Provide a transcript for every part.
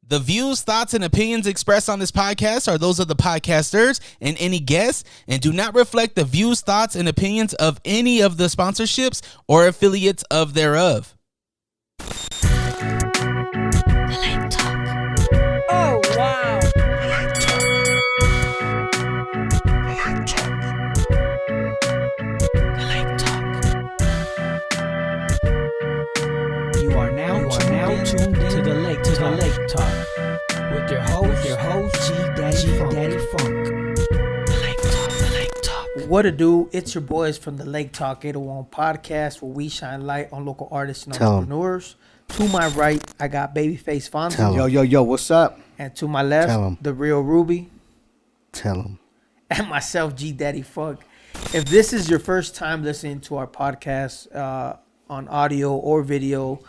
The views, thoughts, and opinions expressed on this podcast are those of the podcasters and any guests and do not reflect the views, thoughts, and opinions of any of the sponsorships or affiliates of thereof. Oh, wow. You are now tuned to the Lake Talk with your host G Daddy Funk. The Lake Talk. What to do? It's your boys from the Lake Talk 801 podcast, where we shine light on local artists and entrepreneurs. To my right, I got Babyface Fonzie. Yo, what's up? And to my left, the real Ruby. Tell him. And myself, G Daddy Funk. If this is your first time listening to our podcast on audio or video,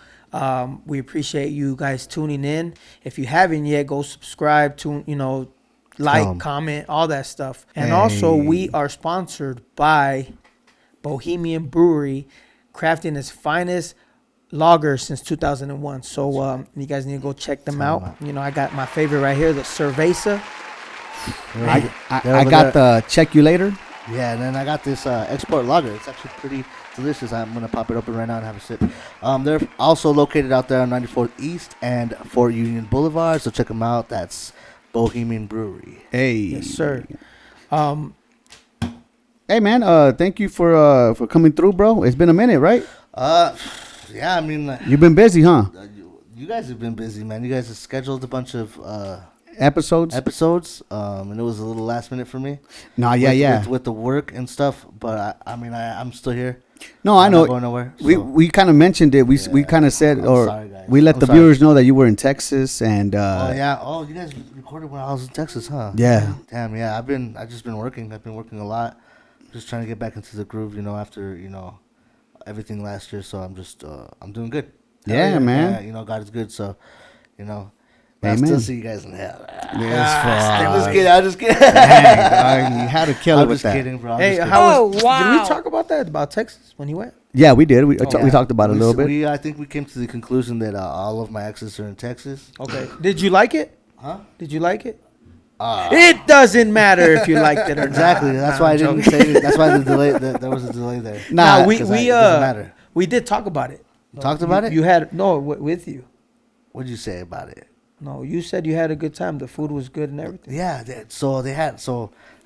we appreciate you guys tuning in. If you haven't yet, go subscribe, like, comment, all that stuff. And also, we are sponsored by Bohemian Brewery, crafting its finest lager since 2001. So you guys need to go check them out. You know, I got my favorite right here, the Cerveza. I got the check you later. Yeah, and then I got this export lager. It's actually pretty delicious. I'm going to pop it open right now and have a sip. They're also located out there on 94th East and Fort Union Boulevard, so check them out. That's Bohemian Brewery. Hey. Yes, sir. Hey, man, thank you for coming through, bro. It's been a minute, right? Yeah, I mean... You've been busy, huh? You guys have been busy, man. You guys have scheduled a bunch of... Episodes, and it was a little last minute for me. No, with the work and stuff, but I'm still here. No, I know. Not going nowhere. So. We kind of mentioned it. We kind of said, we let the viewers know that you were in Texas, and you guys recorded when I was in Texas, huh? Yeah. Damn, yeah. I just been working. I've been working a lot, just trying to get back into the groove. After everything last year, so I'm doing good. Yeah, man. Yeah, God is good, so I still see you guys in hell. I'm just kidding. Dang, you had to kill it with that. Kidding, bro. Hey, wow. Did we talk about that, about Texas when he went? Yeah, we did. We talked about it a little bit. I think we came to the conclusion that all of my exes are in Texas. Okay. Did you like it? Huh? Did you like it? It doesn't matter if you liked it or exactly. not. That's why I didn't say it. That's why the delay. There was a delay there. It doesn't matter. We did talk about it. Talked about it? You had with you. What'd you say about it? No, you said you had a good time. The food was good and everything. Yeah.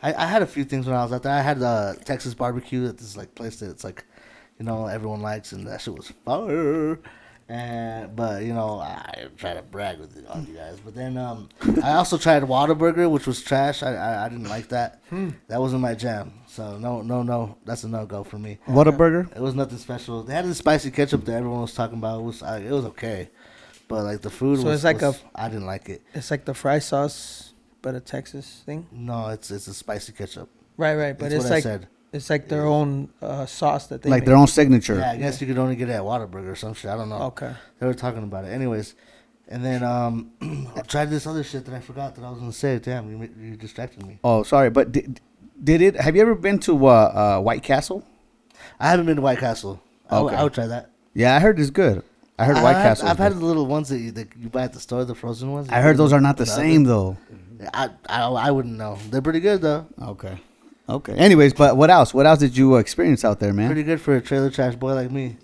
I had a few things when I was out there. I had the Texas barbecue at this place that it's everyone likes, and that shit was fire. But I try to brag with all you guys. But then I also tried Whataburger, which was trash. I didn't like that. That wasn't my jam. So no, that's a no go for me. Whataburger? It was nothing special. They had the spicy ketchup that everyone was talking about. It was okay, but the food. So I didn't like it. It's like the fry sauce, but a Texas thing. No, it's a spicy ketchup. Right. But it's like their own sauce that they like make. their own signature. Yeah, I guess you could only get it at Whataburger or some shit. I don't know. Okay. They were talking about it. Anyways, and then I tried this other shit that I forgot that I was going to say. Damn, you distracted me. Oh, sorry. But did it? Have you ever been to White Castle? I haven't been to White Castle. Okay. I would try that. Yeah, I heard it's good. I heard White Castle. I've had the little ones that you buy at the store, the frozen ones. I heard those are not the same, though. I wouldn't know. They're pretty good, though. Okay. Anyways, but what else? What else did you experience out there, man? Pretty good for a trailer trash boy like me.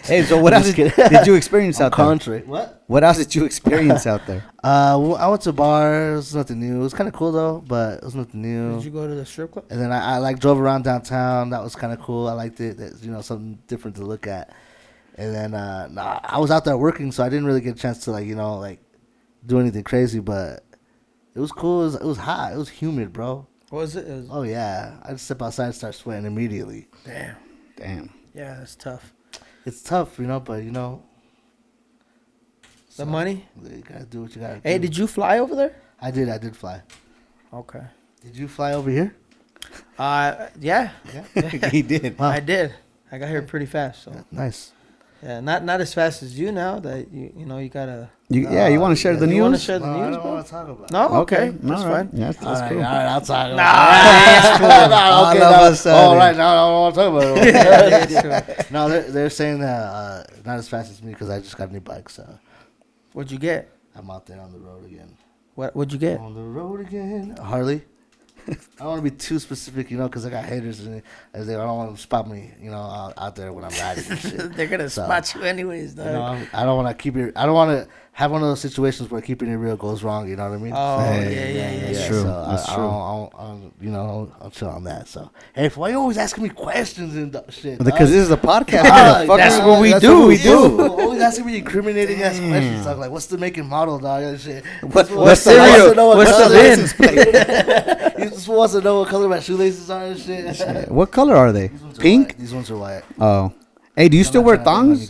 Hey, so what else did you experience out there? Country. What? What else did you experience out there? Well, I went to a bar. It was nothing new. It was kind of cool, though, but it was nothing new. Did you go to the strip club? And then I drove around downtown. That was kind of cool. I liked it. That's, something different to look at. And then I was out there working, so I didn't really get a chance to do anything crazy. But it was cool. It was hot. It was humid, bro. Was it? Oh yeah. I just step outside and start sweating immediately. Damn. Yeah, that's tough. It's tough, but The money. You gotta do what you gotta do. Hey, did you fly over there? I did fly. Okay. Did you fly over here? Yeah. He did. Wow. I did. I got here pretty fast. So nice. Yeah, not as fast as you now. That you gotta. You want to share the news? You want to share the I news, don't bro? want to talk about it. No, okay, that's all right. fine. Yeah, that's cool. All right, I'll talk about That's cool. Okay, All of a sudden. all right, now I don't want to talk about it. Sure. No, they're saying that not as fast as me because I just got a new bike. So What'd you get? I'm out there on the road again. What'd you get? On the road again. A Harley. I don't want to be too specific, because I got haters and I don't want them to spot me, out there when I'm riding and shit. They're gonna spot you anyways, though. I don't want to keep it. I don't want to have one of those situations where keeping it real goes wrong. You know what I mean? Oh yeah. That's true. So That's true. I'll chill on that. So hey, why you always asking me questions and shit? Because this is a podcast. That's what we do. Always asking me incriminating ass questions. Dog. Like, what's the make and model, dog? And shit. What's cereal? What's the VIN? He just wants to know what color my shoelaces are and shit. What color are they? Pink? These ones are white. Oh. Hey, do you still wear thongs?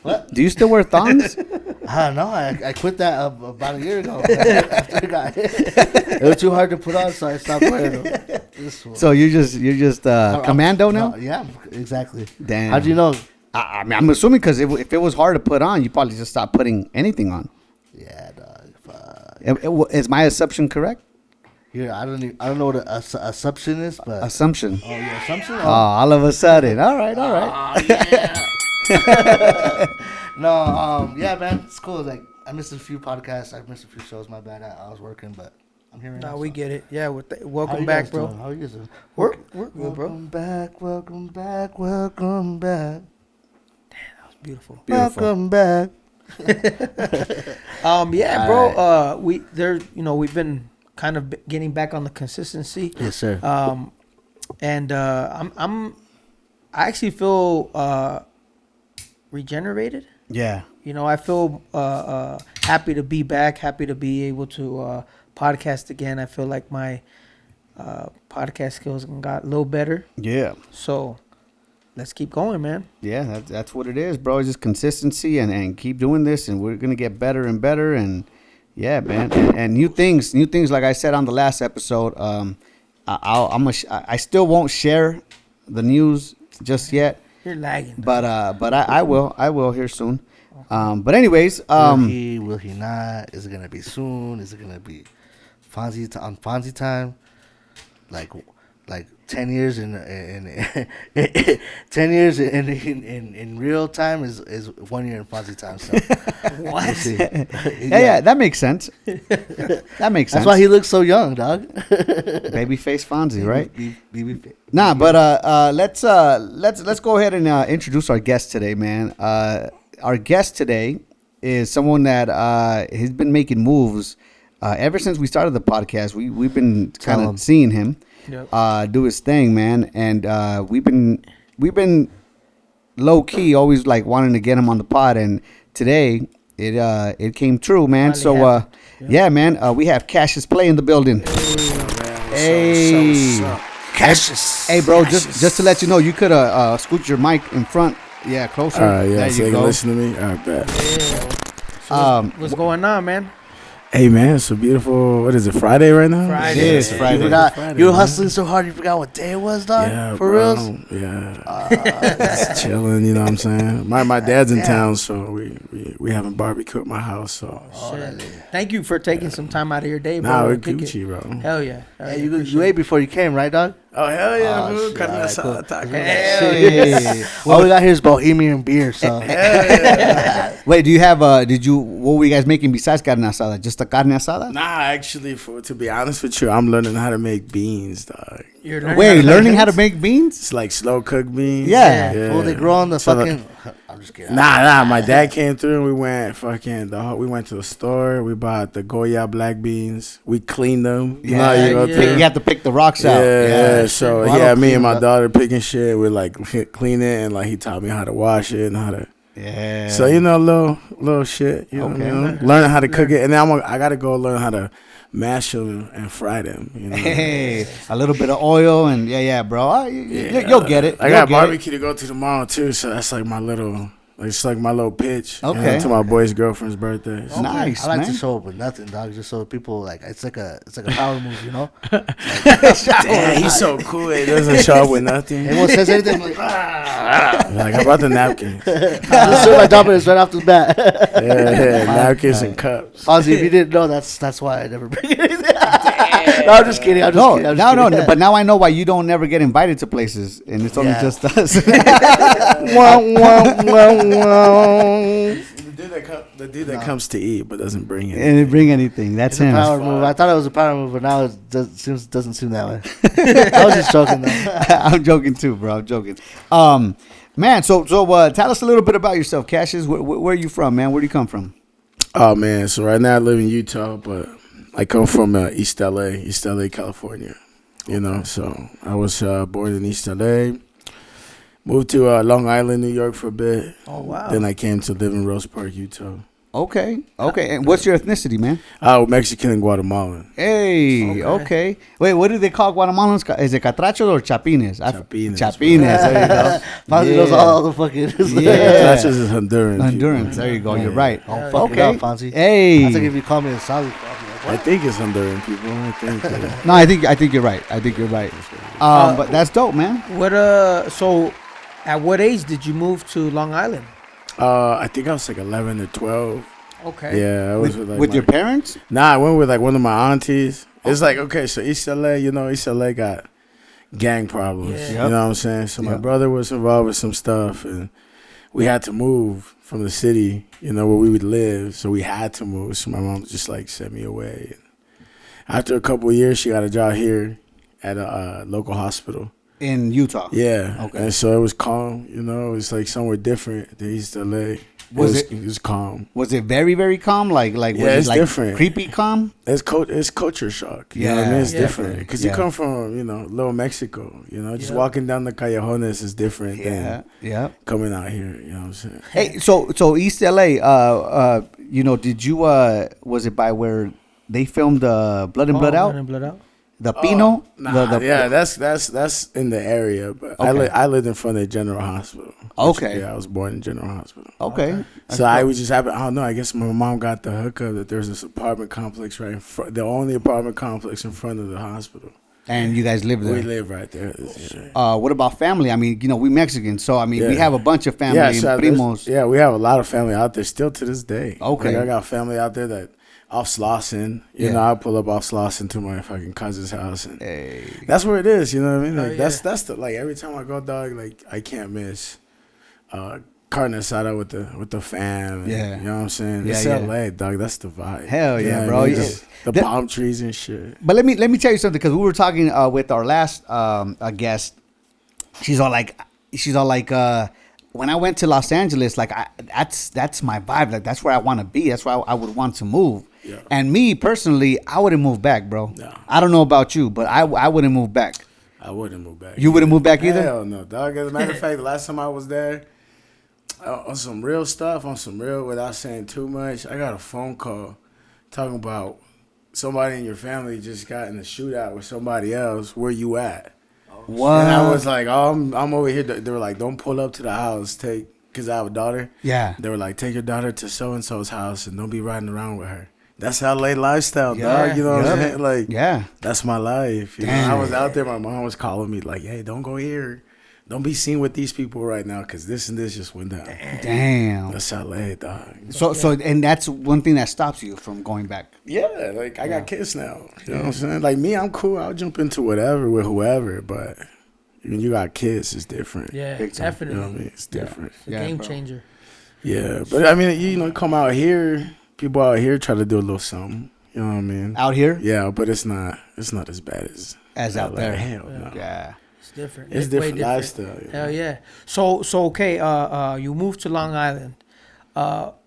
What? Do you still wear thongs? No, I quit that about a year ago. After I got hit. It was too hard to put on, so I stopped wearing them. So you're just commando now? Yeah, exactly. Damn. How'd you know? I mean, I'm assuming because if it was hard to put on, you probably just stopped putting anything on. Yeah, dog. Is my assumption correct? Here, I don't know what assumption is, but Assumption. Oh, yeah, assumption. Oh, all of a sudden. All right. Yeah. No, yeah, man, it's cool. Like, I missed a few podcasts. I missed a few shows. My bad. I was working, but I'm here right now. No, we get it. Yeah, How welcome you back, guys bro. doing? How are you guys doing? We're good, bro. Welcome back. Welcome back. Welcome back. Beautiful. Welcome back. Yeah, bro. We've been kind of getting back on the consistency. Yes, sir. And I actually feel regenerated. Yeah. I feel happy to be back, happy to be able to podcast again. I feel like my podcast skills got a little better. Yeah. So let's keep going, man. Yeah, that's what it is, bro. It's just consistency and keep doing this, and we're gonna get better and better. And yeah, man, and new things. Like I said on the last episode, I still won't share the news just yet. You're lagging, but I will here soon. But anyways, will he not? Is it gonna be soon? Is it gonna be on Fonzie time? Like 10 years in 10 years in real time is 1 year in Fonzie time. So What? we'll see. yeah, that makes sense. That makes sense. That's why he looks so young, dog. Babyface Fonzie, right? Baby. Nah, but let's go ahead and introduce our guest today, man. Our guest today is someone that has been making moves ever since we started the podcast. We've been kind of seeing him do his thing, man, and we've been low key always like wanting to get him on the pod, and today it came true, man. Finally So happened. yeah, man, we have Cassius Play in the building. Hey. Cassius. Hey, bro, just to let you know, you could scoot your mic in front. Yeah, closer. All right, yeah, there so you you go. can listen to me. All right, bet. So what's going on, man? Hey, man, it's a beautiful, what is it, Friday right now? Friday. It is Friday. You forgot. Friday, You were man. hustling so hard, you forgot what day it was, dog. Yeah, For bro. reals. Yeah. Just chilling, you know what I'm saying? My dad's in town, so we having barbecue at my house, so. Shit. Thank you for taking some time out of your day, bro. Nah, we're to kick it. Gucci, bro. Hell yeah. Hey, you ate before you came, right, dog? Oh, hell yeah, bro. shit, Carne alright, asada, cool. tacos. Hey. All we got here is Bohemian beer, so. Wait, do you have what were you guys making besides carne asada? Just a carne asada? Nah, actually, to be honest with you, I'm learning how to make beans, dog. You're learning Wait, how to learning make how to beans? make beans? It's like slow cooked beans. Yeah. Well, they grow on the So fucking. I'm just kidding. Nah. My dad came through and we went to the store. We bought the Goya black beans. We cleaned them. You know how you go yeah. through? You have to pick the rocks out. Yeah. So Well, I don't me and clean my that. daughter picking shit. We like clean it, and like he taught me how to wash it and how to. Yeah. So little shit. You Okay. know, learning how to cook it, and then I gotta go learn how to mash them and fry them. You know. Hey, a little bit of oil and yeah, bro. You'll get it. I You'll got get it. barbecue to go to tomorrow too, so that's like my little. It's like my little pitch. you know, Okay. to my boy's girlfriend's birthday. So. Nice, I like man. to show up with nothing, dog, just so people like it's like a power move, you know. Damn, he's so cool. He doesn't show up with nothing. Anyone says anything, I'm like, Like, I brought the napkins. just show my dominance right off the bat. Yeah, napkins and cups. Ozzy, if you didn't know, that's why I never bring anything. No, I'm just kidding. I'm just No, kidding. no. But now I know why you don't never get invited to places, and it's only Yeah. just us. Wah, wah, wah, wah. You did dude that comes to eat but doesn't bring it. And didn't bring anything. That's It's a him. power move. I thought it was a power move, but now it doesn't seem that way. I was just joking though. I'm joking too, bro. I'm joking. Man, so tell us a little bit about yourself, Cassius. Where are you from, man? Where do you come from? Oh man, so right now I live in Utah, but I come from East LA, California. You know, so I was born in East LA. Moved to Long Island, New York for a bit. Oh wow. Then I came to live in Rose Park, Utah. Okay. And what's your ethnicity, man? Mexican and Guatemalan. Hey, okay. Wait, what do they call Guatemalans? Is it catrachos or chapines? Chapines. Chapines. There you go. Fonzie knows all the fucking. Yeah. Cassius is Honduran. Hondurans. There you go. You're right. Don't fuck it up, Fonzie. Hey. That's like if you call me a Saudi. I think it's Honduran people. I think. No, I think you're right. But that's dope, man. What so at what age did you move to Long Island? I think I was like 11 or 12. Okay. Yeah, I was With your parents? Nah, I went with like one of my aunties. It's like, okay, so East LA, East LA got gang problems. Yeah. You know what I'm saying? So my brother was involved with some stuff, and we had to move from the city, where we would live. So we had to move. So my mom just like sent me away. After a couple of years, she got a job here at a local hospital. In Utah? Yeah. Okay. And so it was calm, it was like somewhere different than East LA. It was calm. Was it very, very calm? Like was it's it like different. Creepy calm? It's culture shock. You know what I mean? It's different because you come from Little Mexico. Just walking down the callejones is different than coming out here. You know what I'm saying? Hey, so East LA, did you was it by where they filmed Blood and Blood Out? Blood and Blood Out. The Pino? That's in the area, but I lived in front of the General Hospital. Okay. I was born in General Hospital. Okay. So I would just happen. I don't know. I guess my mom got the hookup that there's this apartment complex right in front, the only apartment complex in front of the hospital. And you guys live there? We live right there. What about family? I mean, we Mexicans, so I mean, we have a bunch of family and primos. Yeah, we have a lot of family out there still to this day. Okay. Like I got family out there that off Slauson. I pull up off Slauson to my fucking cousin's house, and that's where it is. You know what I mean? Like that's the like every time I go, dog. Like I can't miss carne asada with the fam. And, you know what I'm saying? It's LA, dog. That's the vibe. Hell yeah, bro. I mean? The palm trees and shit. But let me tell you something, because we were talking with our last guest. She's all like, when I went to Los Angeles, like that's my vibe. Like that's where I want to be. That's where I would want to move. Yeah. And me personally, I wouldn't move back, bro. No. I don't know about you, but I wouldn't move back. I wouldn't move back. You wouldn't move back either? Hell no, dog. As a matter of fact, the last time I was there, on some real stuff, without saying too much, I got a phone call talking about somebody in your family just got in a shootout with somebody else. Where you at? What? And I was like, oh, I'm over here. They were like, don't pull up to the house. Because I have a daughter. Yeah. They were like, take your daughter to so-and-so's house and don't be riding around with her. That's LA lifestyle, dog. You know what I'm saying? Like, that's my life. You know, I was out there. My mom was calling me like, hey, don't go here. Don't be seen with these people right now because this and this just went down. Damn. That's LA, dog. So, and that's one thing that stops you from going back. Yeah, like I got kids now. You know what I'm saying? Like me, I'm cool. I'll jump into whatever with whoever, but when you got kids, it's different. Yeah, definitely. You know what I mean? It's different. It's a game changer. Yeah, but I mean, come out here. People out here try to do a little something. You know what I mean? Out here? Yeah, but it's not as bad as out there. Hell no. Yeah. It's different. It's different lifestyle. Hell yeah. So okay, you moved to Long Island.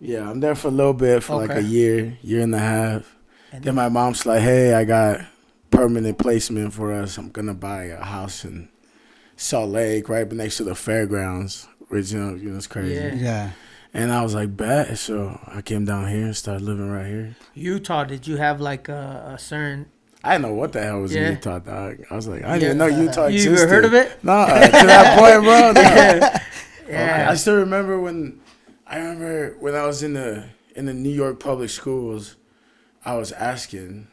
Yeah, I'm there for a little bit, for like a year and a half. And then my mom's like, hey, I got permanent placement for us. I'm going to buy a house in Salt Lake right next to the fairgrounds, which, it's crazy. Yeah. And I was like, bet. So I came down here and started living right here. Utah, did you have like a certain... I didn't know what the hell was in Utah, dog. I was like, I didn't even know Utah existed. You ever heard of it? No, to that point, bro. No. Yeah. I still remember when I was in the New York public schools, I was asking,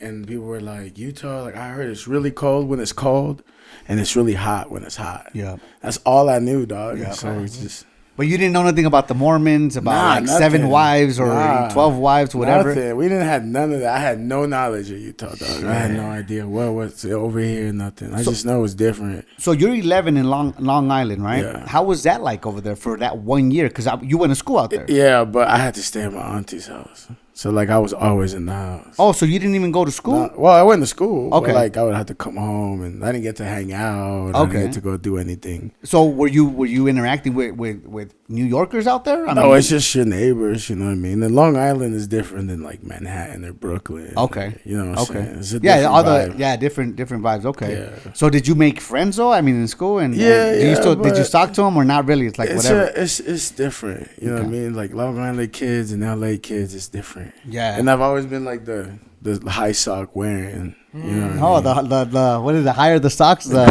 and people were like, Utah, like I heard it's really cold when it's cold, and it's really hot when it's hot. Yeah. That's all I knew, dog. Yeah. So it's just... But you didn't know nothing about the Mormons, about Nah, 7 nothing. wives or Nah, 12 wives, whatever. Nothing. We didn't have none of that. I had no knowledge of Utah, dog. I had no idea what's over here. Nothing. I just know it's different. So you're 11 in Long Island, right? Yeah. How was that like over there for that 1 year? Because you went to school out there. Yeah, but I had to stay at my auntie's house. So like I was always in the house. Oh, so you didn't even go to school? No, well, I went to school. Okay. But like I would have to come home, and I didn't get to hang out. I Okay. didn't get to go do anything. So were you interacting with New Yorkers out there? No, it's just your neighbors. You know what I mean. And Long Island is different than like Manhattan or Brooklyn. Okay. You know what I'm saying? It's a Yeah, different vibe. different vibes. Okay. Yeah. So did you make friends though? I mean, in school, and Yeah, did you yeah, still did you but talk to them or not really? It's like whatever. It's different. You know what I mean? Like Long Island kids and LA kids, it's different. Yeah. And I've always been like the high sock wearing. You know what I mean? The what is it? Higher the socks? The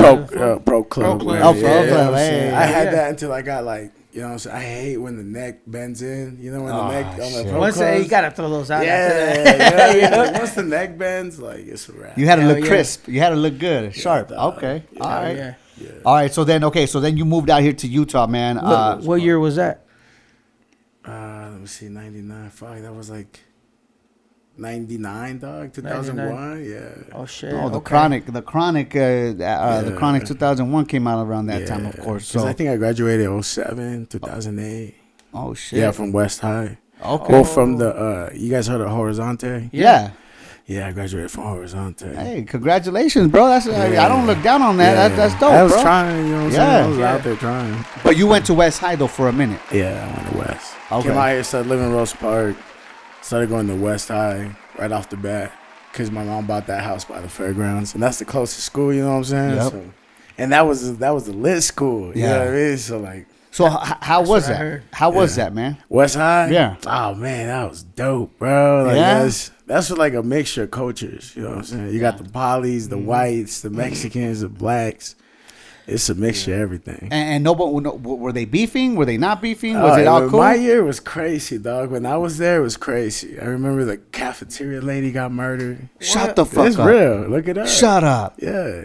Pro club. Club. wearing. Oh, Pro You know Club, what I'm saying? hey. I had Yeah. that until I got like, you know what I'm saying? I hate when the neck bends in. You know when the neck on the shit. pro Once clubs? you gotta throw those out. Yeah, yeah. Like, once the neck bends, like it's a wrap. You had to Hell look yeah. crisp. You had to look good, sharp. dog. Okay. Yeah. All right. Yeah. All right. So then you moved out here to Utah, man. What year was that? Let me see, 99. Fuck, that was like 99, dog. 2001. Yeah. Oh shit. Oh, the okay. Chronic, the Chronic 2001 came out around that time, of course. 'Cause So, I think I graduated 07, 2008. oh shit. Yeah, from West High. Okay. Well, from the you guys heard of Horizonte? Yeah. Yeah, I graduated from Horizonte. Hey, congratulations, bro. That's I don't look down on that. Yeah. That's dope, I was bro. trying, you know what I'm Yeah. saying? I was Yeah. out there trying. But you went to West High though for a minute. Yeah, I went to West. Okay. Came out here, started living in Rose Park. Started going to West High right off the bat because my mom bought that house by the fairgrounds, and that's the closest school. You know what I'm saying? Yep. So, and that was a lit school. You know what I mean? So like So how was what I that? heard. How was that, man? West High. Yeah. Oh man, that was dope, bro. Like Yeah? that's for like a mixture of cultures. You know what I'm saying? You got the polys, the whites, the Mexicans, the blacks. It's a mixture of everything. And were they beefing? Were they not beefing? Was it all cool? My year was crazy, dog. When I was there, it was crazy. I remember the cafeteria lady got murdered. Shut the fuck It's up. real. Look it up. Shut up. Yeah,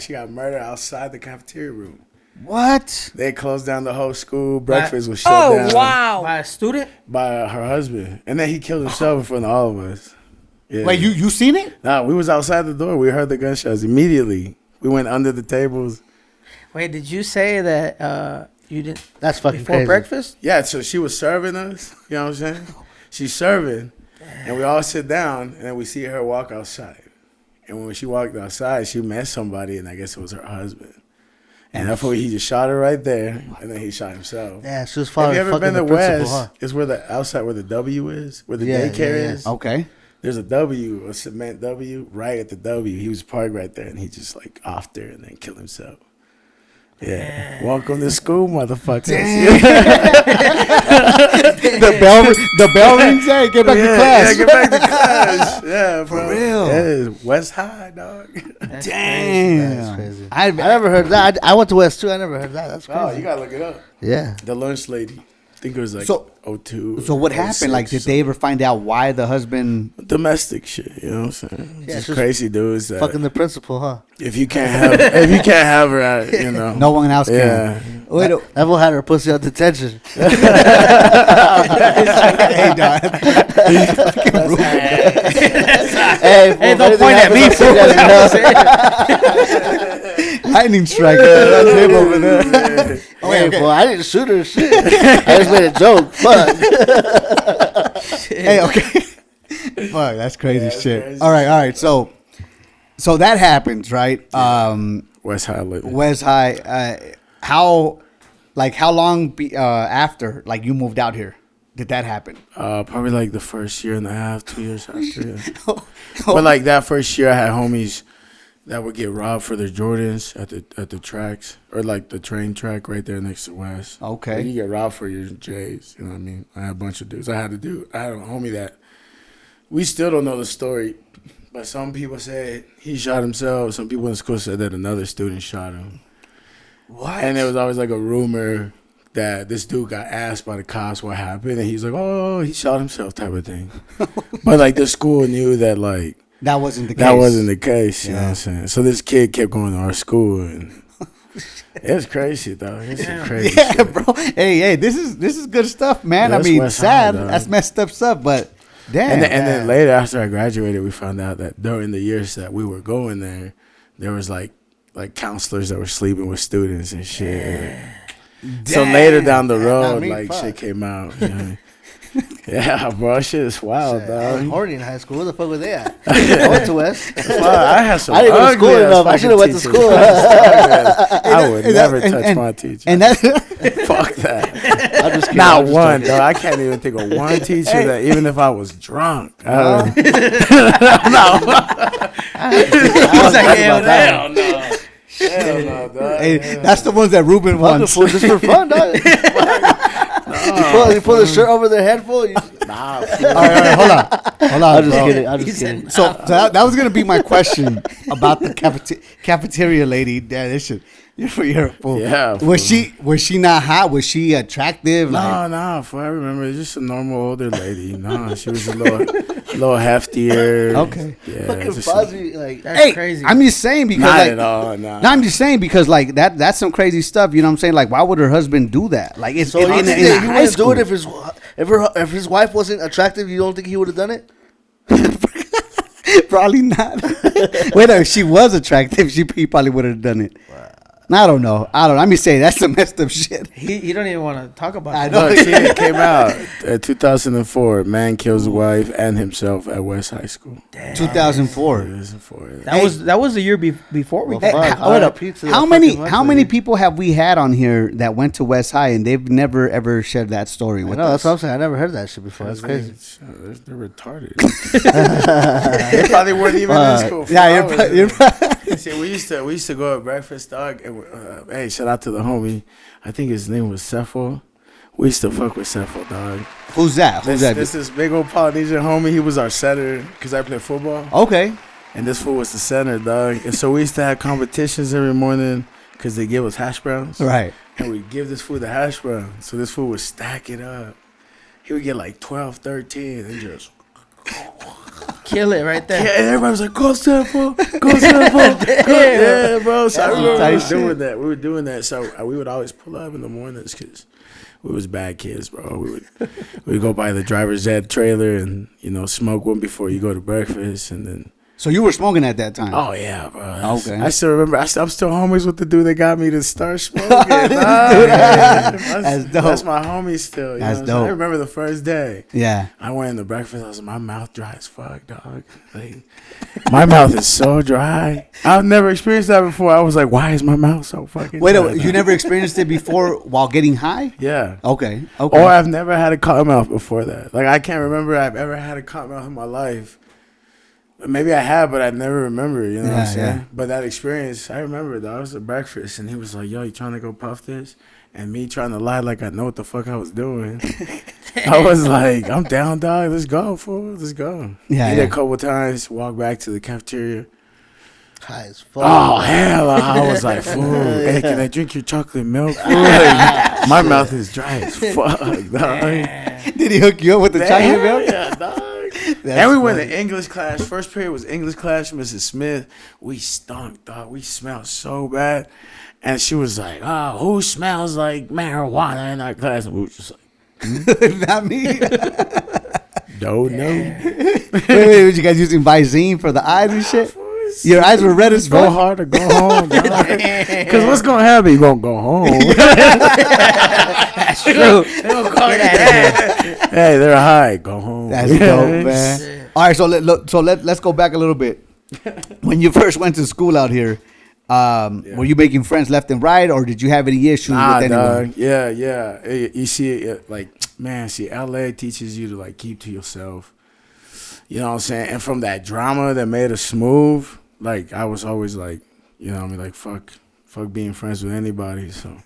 she got murdered outside the cafeteria room. What? They closed down the whole school. Breakfast was shut down By a student? by her husband, and then he killed himself in front of all of us. Yeah. Wait, you seen it? Nah, we was outside the door. We heard the gunshots immediately. We went under the tables. Wait, did you say that you didn't That's fucking before crazy. breakfast? Yeah, so she was serving us. You know what I'm saying? She's serving, and we all sit down, and then we see her walk outside. And when she walked outside, she met somebody, and I guess it was her husband. And that's why he just shot her right there, and then he shot himself. Yeah, she was Have following you ever fucking been to the principal, West? huh? It's where the outside where the W is, where the Yeah, daycare yeah, yeah. is. Okay. There's a W, a cement W, right at the W. He was parked right there, and he just like offed her and then killed himself. Yeah. Welcome to school, motherfuckers. the bell rings. Hey, get back to class. Yeah, get back to class. Yeah, bro. For real? Yeah, it's West High, dog. Damn. That's crazy. I I never heard that. I went to West too. I never heard that. That's crazy. Oh, you gotta look it up. Yeah. The lunch lady. I think it was like So- 02. So what happened? Like, did 06. they ever find out why the husband? Domestic shit, you know what I'm saying? Yeah, Just just crazy dudes that Fucking the principal, huh? if you can't have her at, you know. No one else Yeah. can. Wait, That fool had her pussy on detention. hey, dog. Hey, Hey, don't point at me, fool. Lightning strike. That's him over there. Oh, wait, boy, I didn't shoot her. Shit. I just made a joke. Fuck. Hey, okay. Fuck, that's crazy Yeah, that's shit. crazy All right. So that happens, right? West High living. West High. How long after like you moved out here did that happen? Probably like the first year and a half, 2 years after. Yeah. But like that first year, I had homies that would get robbed for their Jordans at the tracks or like the train track right there next to West. Okay. Like, you get robbed for your J's. You know what I mean? I had a bunch of dudes. I had a homie that we still don't know the story, but some people said he shot himself. Some people in school said that another student shot him. What? And there was always like a rumor that this dude got asked by the cops what happened, and he's like, "Oh, he shot himself," type of thing. But like the school knew that like that wasn't the case. that wasn't the case. You know what I'm saying? So this kid kept going to our school, and It's crazy though. It's some crazy Yeah, shit. bro. Hey, this is good stuff, man. Yeah, I that's mean, West High, sad. dog. That's messed up stuff, but damn. And then later, after I graduated, we found out that during the years that we were going there was like counselors that were sleeping with students and shit. So later down the road, shit came out. You know? Yeah, bro, shit is wild, I was dog. horny in high school. Where the fuck were they at? I went to West. I had some. I didn't go to school ugly-ass enough. I should have went to fucking school. teachers. I would never touch my teacher. And that Fuck that. I'm just kidding. Not I'm just one, joking. though. I can't even think of one teacher that, even if I was drunk, I was like, talking hell about that. no. Hell no, dog. hey, that's the ones that Ruben Fuck wants. fool, just for fun, dog. You pull the shirt over their head, fool. Nah, All right, hold on, I'm just bro. kidding. I'm just kidding. So that was gonna be my question about the cafeteria lady. Damn, this shit. You're a fool. Yeah, Was she not hot? Was she attractive? no, I remember, it's just a normal older lady. No, she was a little heftier. Okay. Yeah. Fucking just Fozzie, like, That's Hey, crazy. I'm just saying because not like at all. Nah. no, I'm just saying because like that's some crazy stuff. You know what I'm saying? Like, why would her husband do that? Like, it's so you think that he high wouldn't do school. it if his wife wasn't attractive? You don't think he would have done it? Probably not. Wait, if she was attractive, he probably would have done it. I don't know. I'm just saying that's some messed up shit. He don't even want to talk about I that. know. Look, see, it came out 2004. Man kills wife and himself at West High School. 2004. 2004. That was the year before we. Well, fuck. Hold up. RIP to How that many fucking wife how many lady. people have we had on here that went to West High and they've never ever shared that story I with know, us? that's what I'm saying. I never heard that shit before. That's crazy. They're retarded. They probably weren't even in school. Yeah, you're probably See, we used to go to breakfast, dog. And hey, shout out to the homie. I think his name was Cephal. We used to fuck with Cephal, dog. Who's that? Who's that? This big old Polynesian homie. He was our setter because I played football. Okay. And this fool was the center, dog. And so we used to have competitions every morning because they give us hash browns. Right. And we'd give this fool the hash brown. So this fool would stack it up. He would get like 12, 13 and just... Kill it right there. Yeah, and everybody was like, go Cephal, go Cephal. Yeah, bro. So I remember we were doing that. So we would always pull up in the mornings because we was bad kids, bro. We'd go by the driver's ed trailer and, smoke one before you go to breakfast and then... So you were smoking at that time? Oh, yeah, bro. Okay. I still remember. I'm still homies with the dude that got me to start smoking. That's dope. That's my homie still. You That's know what I'm saying? dope. I remember the first day. Yeah. I went in the breakfast. I was like, my mouth dry as fuck, dog. Like, my mouth is so dry. I've never experienced that before. I was like, why is my mouth so fucking Wait, dry? you never experienced it before while getting high? Yeah. Okay. Or I've never had a cotton mouth before that. Like, I can't remember I've ever had a cotton mouth in my life. Maybe I have, but I never remember, you know what I'm saying? Yeah. But that experience, I remember, though. I was at breakfast, and he was like, yo, you trying to go puff this? And me trying to lie like I know what the fuck I was doing. I was like, I'm down, dog. Let's go, fool. Let's go. Yeah, Did yeah. it a couple times, walk back to the cafeteria. High as fuck. Oh, hell. I was like, fool, hey, can I drink your chocolate milk? Fool? Like, my mouth is dry as fuck, dog. Did he hook you up with the chocolate milk? Yeah, dog. And we went to English class. First period was English class. Mrs. Smith. We stunk, dog. We smelled so bad. And she was like, oh, who smells like marijuana in our class? And we were just like, Not me. don't know. wait, was you guys using Visine for the eyes and shit? Your eyes were red as Go fuck. hard or go home, dog. Because what's going to happen? You're going to go home. That's true. They don't call that. Hey, they're high. Go home. That's dope, man. All right, so let's go back a little bit. When you first went to school out here, were you making friends left and right, or did you have any issues with anyone? Dog. Yeah. Hey, you see, LA teaches you to like keep to yourself. You know what I'm saying? And from that drama that made us smooth, like I was always like, you know what I mean, like fuck being friends with anybody. So,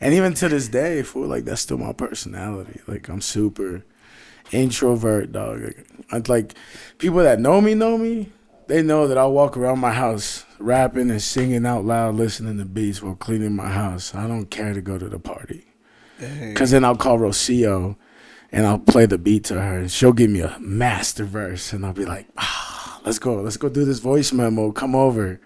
and even to this day, fool, like that's still my personality. Like I'm super introvert, dog. Like people that know me. They know that I walk around my house rapping and singing out loud, listening to beats while cleaning my house. I don't care to go to the party. Because then I'll call Rocio and I'll play the beat to her and she'll give me a master verse and I'll be like, let's go do this voice memo. Come over.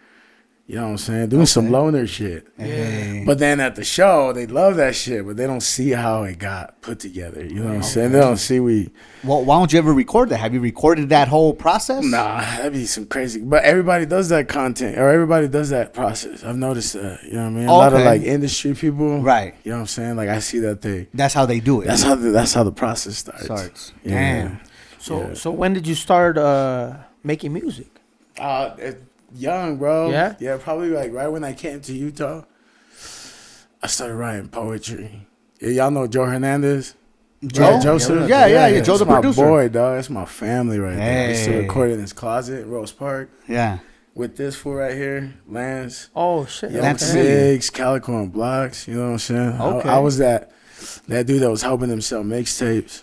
You know what I'm saying? Doing some loner shit. Hey. But then at the show, they love that shit, but they don't see how it got put together. You know what I'm saying? They don't see Well, why don't you ever record that? Have you recorded that whole process? Nah, that'd be some crazy. But everybody does that content, or everybody does that process. I've noticed that. You know what I mean? A lot of like industry people, right? You know what I'm saying? Like I see that That's how they do it. That's how the process starts. Yeah. Damn. So when did you start making music? Young, bro. Yeah? Yeah, probably like right when I came to Utah, I started writing poetry. Yeah, y'all know Joe Hernandez? Joe? Joseph? Yeah. Joe's the producer. My boy, dog. That's my family right there. I used to record in his closet in Rose Park. Yeah. With this fool right here, Lance. Oh, shit. Young Sigs, Calico and Blocks. You know what I'm saying? Okay. I was that dude that was helping them sell mixtapes.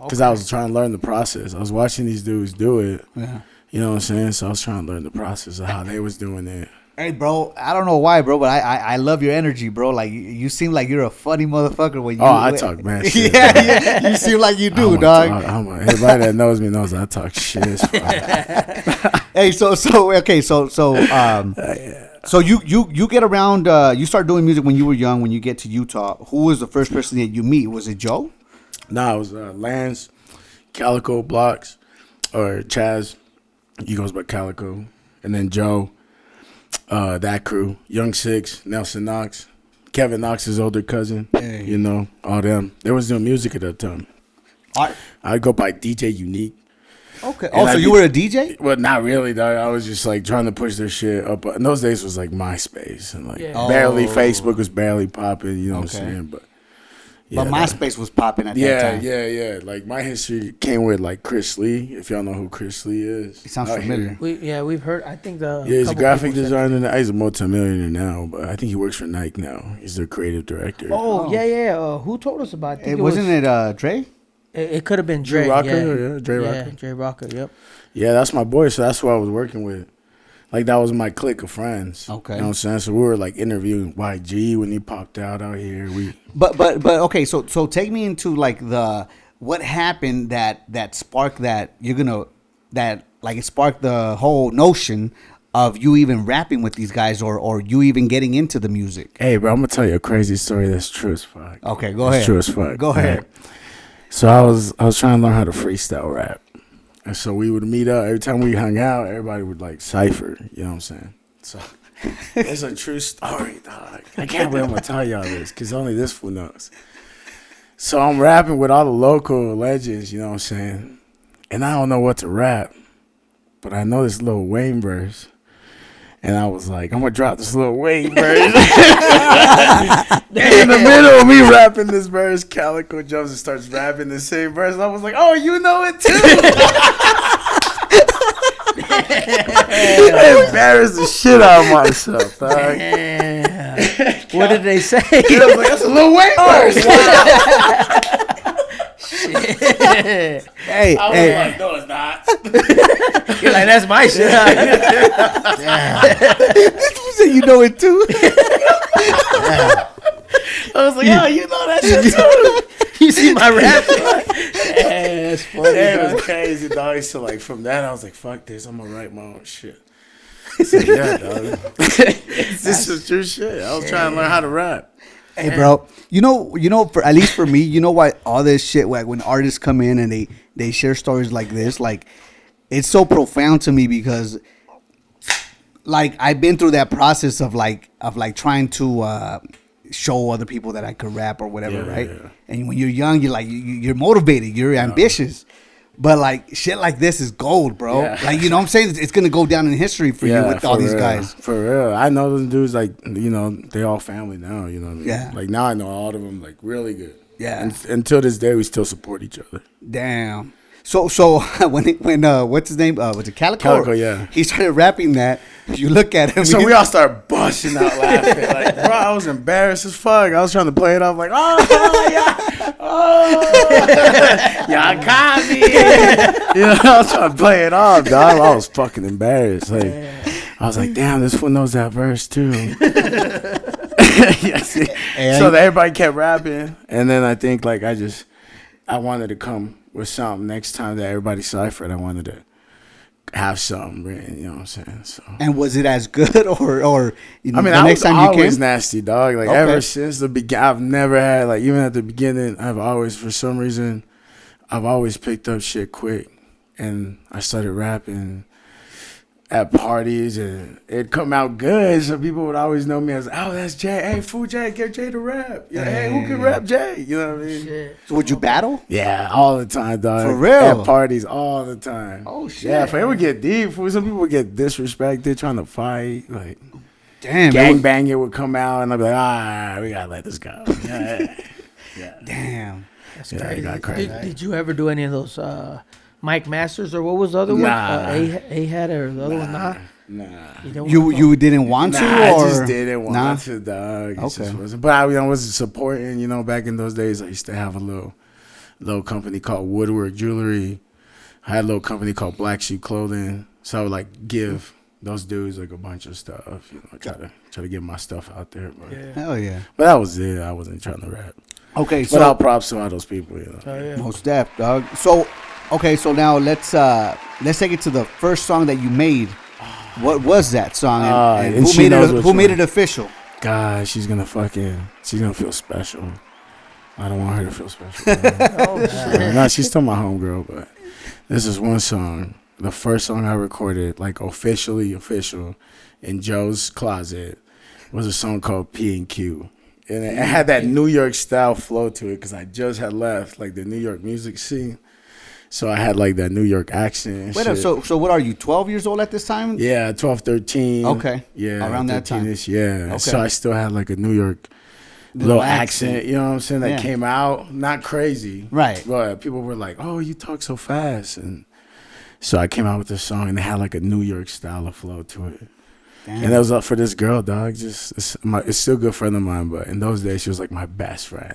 Because I was trying to learn the process. I was watching these dudes do it. Yeah. You know what I'm saying? So I was trying to learn the process of how they was doing it. Hey, bro, I don't know why, bro, but I love your energy, bro. Like, you seem like you're a funny motherfucker when you... I talk mad shit. Yeah. You seem like you do, dog. Everybody that knows me knows I talk shit. Hey, so you get around, you start doing music when you were young, when you get to Utah. Who was the first person that you meet? Was it Joe? Nah, it was Lance, Calico, Blocks, or Chaz. He goes by Calico. And then Joe, that crew. Young Six, Nelson Knox, Kevin Knox's older cousin. Hey. You know, all them. They was doing music at that time. I'd go by DJ Unique. Okay. Oh, so you were a DJ? Well, not really, dog. I was just like trying to push their shit up. In those days, it was like MySpace and like barely Facebook was barely popping. You know what I'm saying? But MySpace was popping at that time. Yeah. Like my history came with like Chris Lee. If y'all know who Chris Lee is, He sounds familiar. We've heard. I think he's a graphic designer. He's a multimillionaire now, but I think he works for Nike now. He's their creative director. Oh. Yeah. Who told us about it? Wasn't it Dre? It could have been Dre. Dre Rocker. Dre Rocker. Yep. Yeah, that's my boy. So that's who I was working with. Like that was my clique of friends. Okay. You know what I'm saying? So we were like interviewing YG when he popped out here. But okay, so take me into like what happened that sparked that it sparked the whole notion of you even rapping with these guys or you even getting into the music. Hey, bro, I'm gonna tell you a crazy story that's true as fuck. Okay, go ahead. True as fuck. Go ahead. Right. So I was trying to learn how to freestyle rap. And so we would meet up. Every time we hung out, everybody would like cipher. You know what I'm saying? So it's a true story, dog. I can't believe I'm going to tell y'all this because only this fool knows. So I'm rapping with all the local legends, you know what I'm saying? And I don't know what to rap, but I know this Lil Wayne verse. And I was like, I'm going to drop this Lil Wayne verse. In the middle of me rapping this verse, Calico jumps and starts rapping the same verse. And I was like, oh, you know it too? I embarrassed the shit out of myself, dog. What did they say? I was like, that's a Lil Wayne verse. Wow. Shit. Hey, I was like, no, it's not. You're like, that's my shit. you know it too. I was like, oh, you know that shit too. You see my rap? Yeah, that's funny. It was crazy, dog. So like from that, I was like, fuck this. I'm gonna write my own shit. So yeah, dog. This is true shit. I was trying to learn how to rap. Hey, bro, you know, for at least for me, you know why all this shit, like when artists come in and they share stories like this, like it's so profound to me because like I've been through that process of like trying to show other people that I could rap or whatever, right? Yeah. And when you're young, you're like you're motivated, you're ambitious. But like shit like this is gold, bro. Yeah. Like, you know what I'm saying? It's gonna go down in history for you with all these guys. For real. I know those dudes like, you know, they all family now, you know what I mean? Yeah. Like now I know all of them like really good. Yeah. And until this day we still support each other. Damn. So when what's his name? Was it Calico? Calico, yeah. He started rapping that. You look at him. So we all start busting out laughing. Like, bro, I was embarrassed as fuck. I was trying to play it off like, oh yeah, y'all got me. You know, I was trying to play it off, dog. I was fucking embarrassed. Like, I was like, damn, this fool knows that verse too. So everybody kept rapping, and then I think like I wanted to come with something next time that everybody ciphered. I wanted to have something written. You know what I'm saying? So. And was it as good or you know, I mean, the I next was time you always came? nasty, dog. Like Okay. ever since the beginning, I've never had like even at the beginning. I've always, for some reason, I've always picked up shit quick, and I started rapping at parties, and it'd come out good. So people would always know me as, oh, that's Jay. Hey, fool, Jay, get Jay to rap. Yeah, hey, who can rap Jay? You know what I mean? Shit. So would you battle? Yeah, all the time, dog. For real? At parties, all the time. Oh, shit. Yeah, it would get deep. Fool. Some people would get disrespected, trying to fight. Like, Damn. gang banging would come out, and I'd be like, we gotta let this go. Yeah. Damn. That's Yeah, it crazy. got crazy. Did you ever do any of those Mike Masters or what was the other Nah. one? A had or the other one? Nah. Nah. Don't You wanna you didn't want to, Nah, or I just didn't want Nah? to, dog. It Okay. just wasn't. But I was supporting, back in those days, I used to have a little company called Woodward Jewelry. I had a little company called Black Sheep Clothing. So I would like give those dudes like a bunch of stuff, try to get my stuff out there. But, Hell yeah. but that was it. I wasn't trying to rap. Okay, But so all props to all those people, Oh, yeah. most def, dog. So okay, so now let's take it to the first song that you made. What was that song? And and who she made knows it? which Who made one. it official? God, she's gonna feel special. I don't want her to feel special. Oh, shit. No, she's still my homegirl, but this is one song. The first song I recorded, like official, in Joe's closet, was a song called P&Q. And it had that New York style flow to it because I just had left like the New York music scene. So I had like that New York accent and Wait, shit. so what are you? 12 years old at this time? Yeah, 12, 13. Okay. Yeah. Around that time. 13-ish, yeah. Okay. So I still had like a New York little accent, you know what I'm saying, that Yeah. came out. Not crazy. Right. But people were like, oh, you talk so fast. And so I came out with this song and it had like a New York style of flow to it. Damn. And that was up for this girl, dog. It's still a good friend of mine, but in those days she was like my best friend.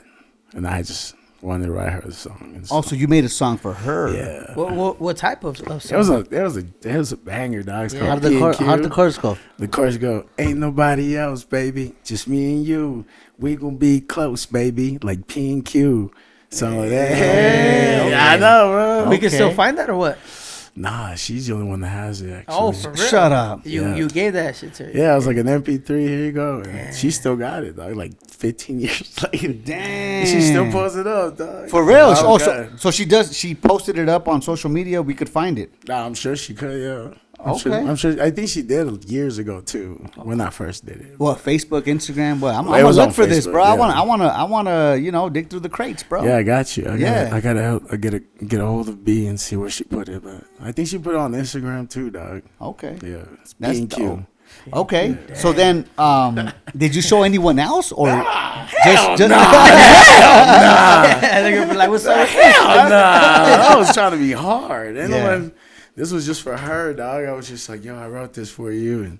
And I just wanted to write her a song. And Also, you made a song for her. yeah. What type of song? It was a banger, dog. It's Yeah. called How did the P&Q. chorus go? The chorus go, ain't nobody else, baby. Just me and you. We gonna be close, baby. Like P&Q. So like that. Hey, I know, bro. We can still Okay. find that or what? Nah, she's the only one that has it, actually. Oh, for real? Shut up. You gave that shit to her. Yeah, I was like an MP3. Here you go. And she still got it, dog. Like 15 years later. Damn. She still posts it up, dog. For real? Oh, so she posted it up on social media. We could find it. Nah, I'm sure she could, yeah. Okay. I'm sure. I think she did years ago too, when I first did it. What, Facebook, Instagram? What? I'm It gonna was look on for this, Facebook, bro. yeah. I wanna dig through the crates, bro. Yeah, I got you. Yeah. I gotta get a hold of B and see where she put it, but I think she put it on Instagram too, dog. Okay. Yeah, it's That's P&Q. dope. Okay. So then, did you show anyone else or just They're gonna be like, what's up? Hell nah. I was trying to be hard. And Yeah. this was just for her, dog. I was just like, yo, I wrote this for you, and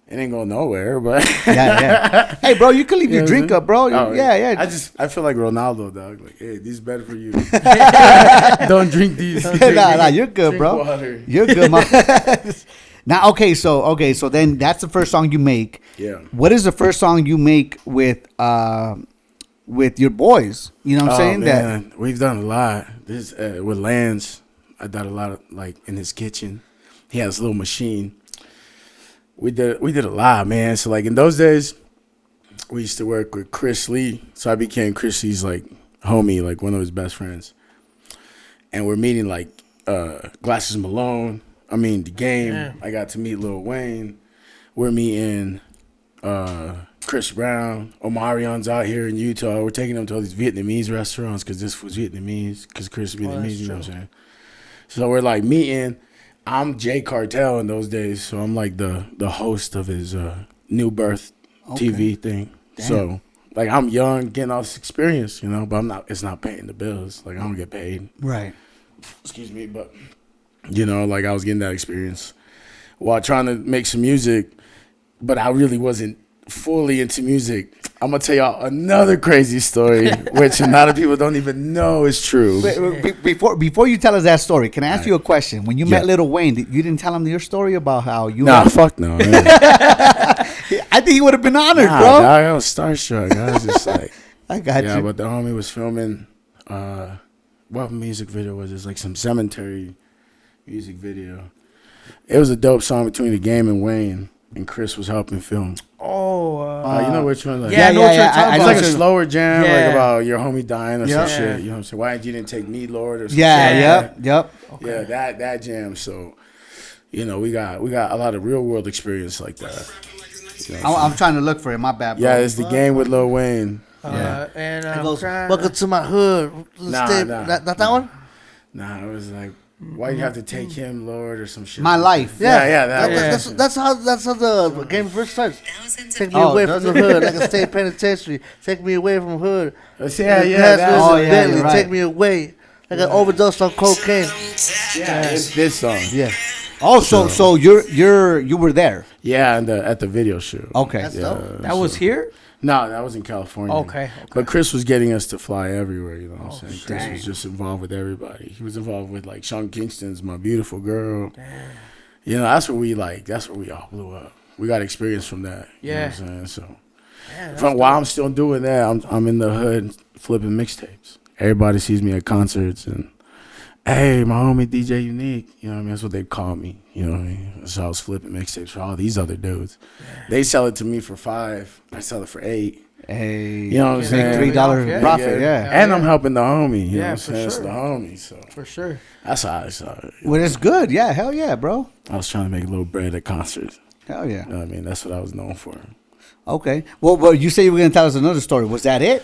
it ain't going nowhere, but yeah. Hey, bro, you can leave your know drink what up, bro. Oh, Yeah. I feel like Ronaldo, dog. Like, hey, these better for you. Don't drink these. Nah, you're good, Drink bro. water. You're good, man. Now, okay, so then that's the first song you make. Yeah. What is the first song you make with your boys? You know what I'm saying? Man, we've done a lot. This with Lance, I done a lot of like in his kitchen. He has a little machine. We did a lot, man. So like in those days, we used to work with Chris Lee. So I became Chris Lee's like homie, like one of his best friends. And we're meeting like Glasses Malone. I mean, The Game. Yeah. I got to meet Lil Wayne. We're meeting Chris Brown. Omarion's out here in Utah. We're taking him to all these Vietnamese restaurants because this was Vietnamese, because Chris is Vietnamese, that's you know what true. I'm saying? So we're like meeting. I'm Jay Cartel in those days, so I'm like the host of his New Birth TV thing. Damn. So like I'm young, getting all this experience, but it's not paying the bills. Like I don't get paid. Right. Excuse me, but like I was getting that experience while trying to make some music, but I really wasn't fully into music. I'm gonna tell y'all another crazy story, which a lot of people don't even know is true. Before you tell us that story, can I ask you a question? When you met Lil Wayne, you didn't tell him your story about how you? Nah, fuck no. I think he would have been honored, Nah, bro. dog, I was starstruck. I was just like, I got yeah, you. but the homie was filming. What music video was this? Like some cemetery music video. It was a dope song between the Game and Wayne, and Chris was helping film. You know which one? Like, I know what you're talking It's about. like a slower jam, Yeah. like about your homie dying or some Yeah. shit. You know what I'm saying? Why you didn't take me, Lord, or something? Yep. Yeah, that jam. So, you know, we got a lot of real world experience like that. You know what I'm I'm trying to look for it. My bad, bro. yeah, it's the Game with Lil Wayne. And It I'm goes, trying. welcome to my hood. Nah, Stay- nah. Not that one? Nah, it was like, why you have to take him, Lord, or some shit. My life. Yeah, That's how the game first starts. Take me Oh, away does from the it? hood, like a state penitentiary. Take me away from hood. Yeah, Cassius Oh, and yeah, Bentley, you're right. take me away. Like an overdose on cocaine. it's this song. Yeah. Oh, so you were there. Yeah, and at the video shoot. Okay. That's Yeah, dope. That was here? No, that was in California. Okay. But Chris was getting us to fly everywhere, you know what I'm saying? Chris was just involved with everybody. He was involved with like Sean Kingston's My Beautiful Girl. You know, that's where we all blew up. We got experience from that. You know what I'm saying? So while I'm still doing that, I'm in the hood flipping mixtapes. Everybody sees me at concerts and hey, my homie DJ Unique, you know what I mean? That's what they call me, you know what I mean? So I was flipping mixtapes for all these other dudes. They sell it to me for $5, I sell it for $8. Hey, You know what I'm saying? $3 Yeah. profit. Yeah. And I'm helping the homie, you know Yeah, what I'm for saying? It's sure. the homie, so For sure. that's how I saw it. Well, it's good. Yeah. Hell yeah, bro. I was trying to make a little bread at concerts. Hell yeah. You know what I mean? That's what I was known for. Okay. Well, you say you were gonna tell us another story. Was that it?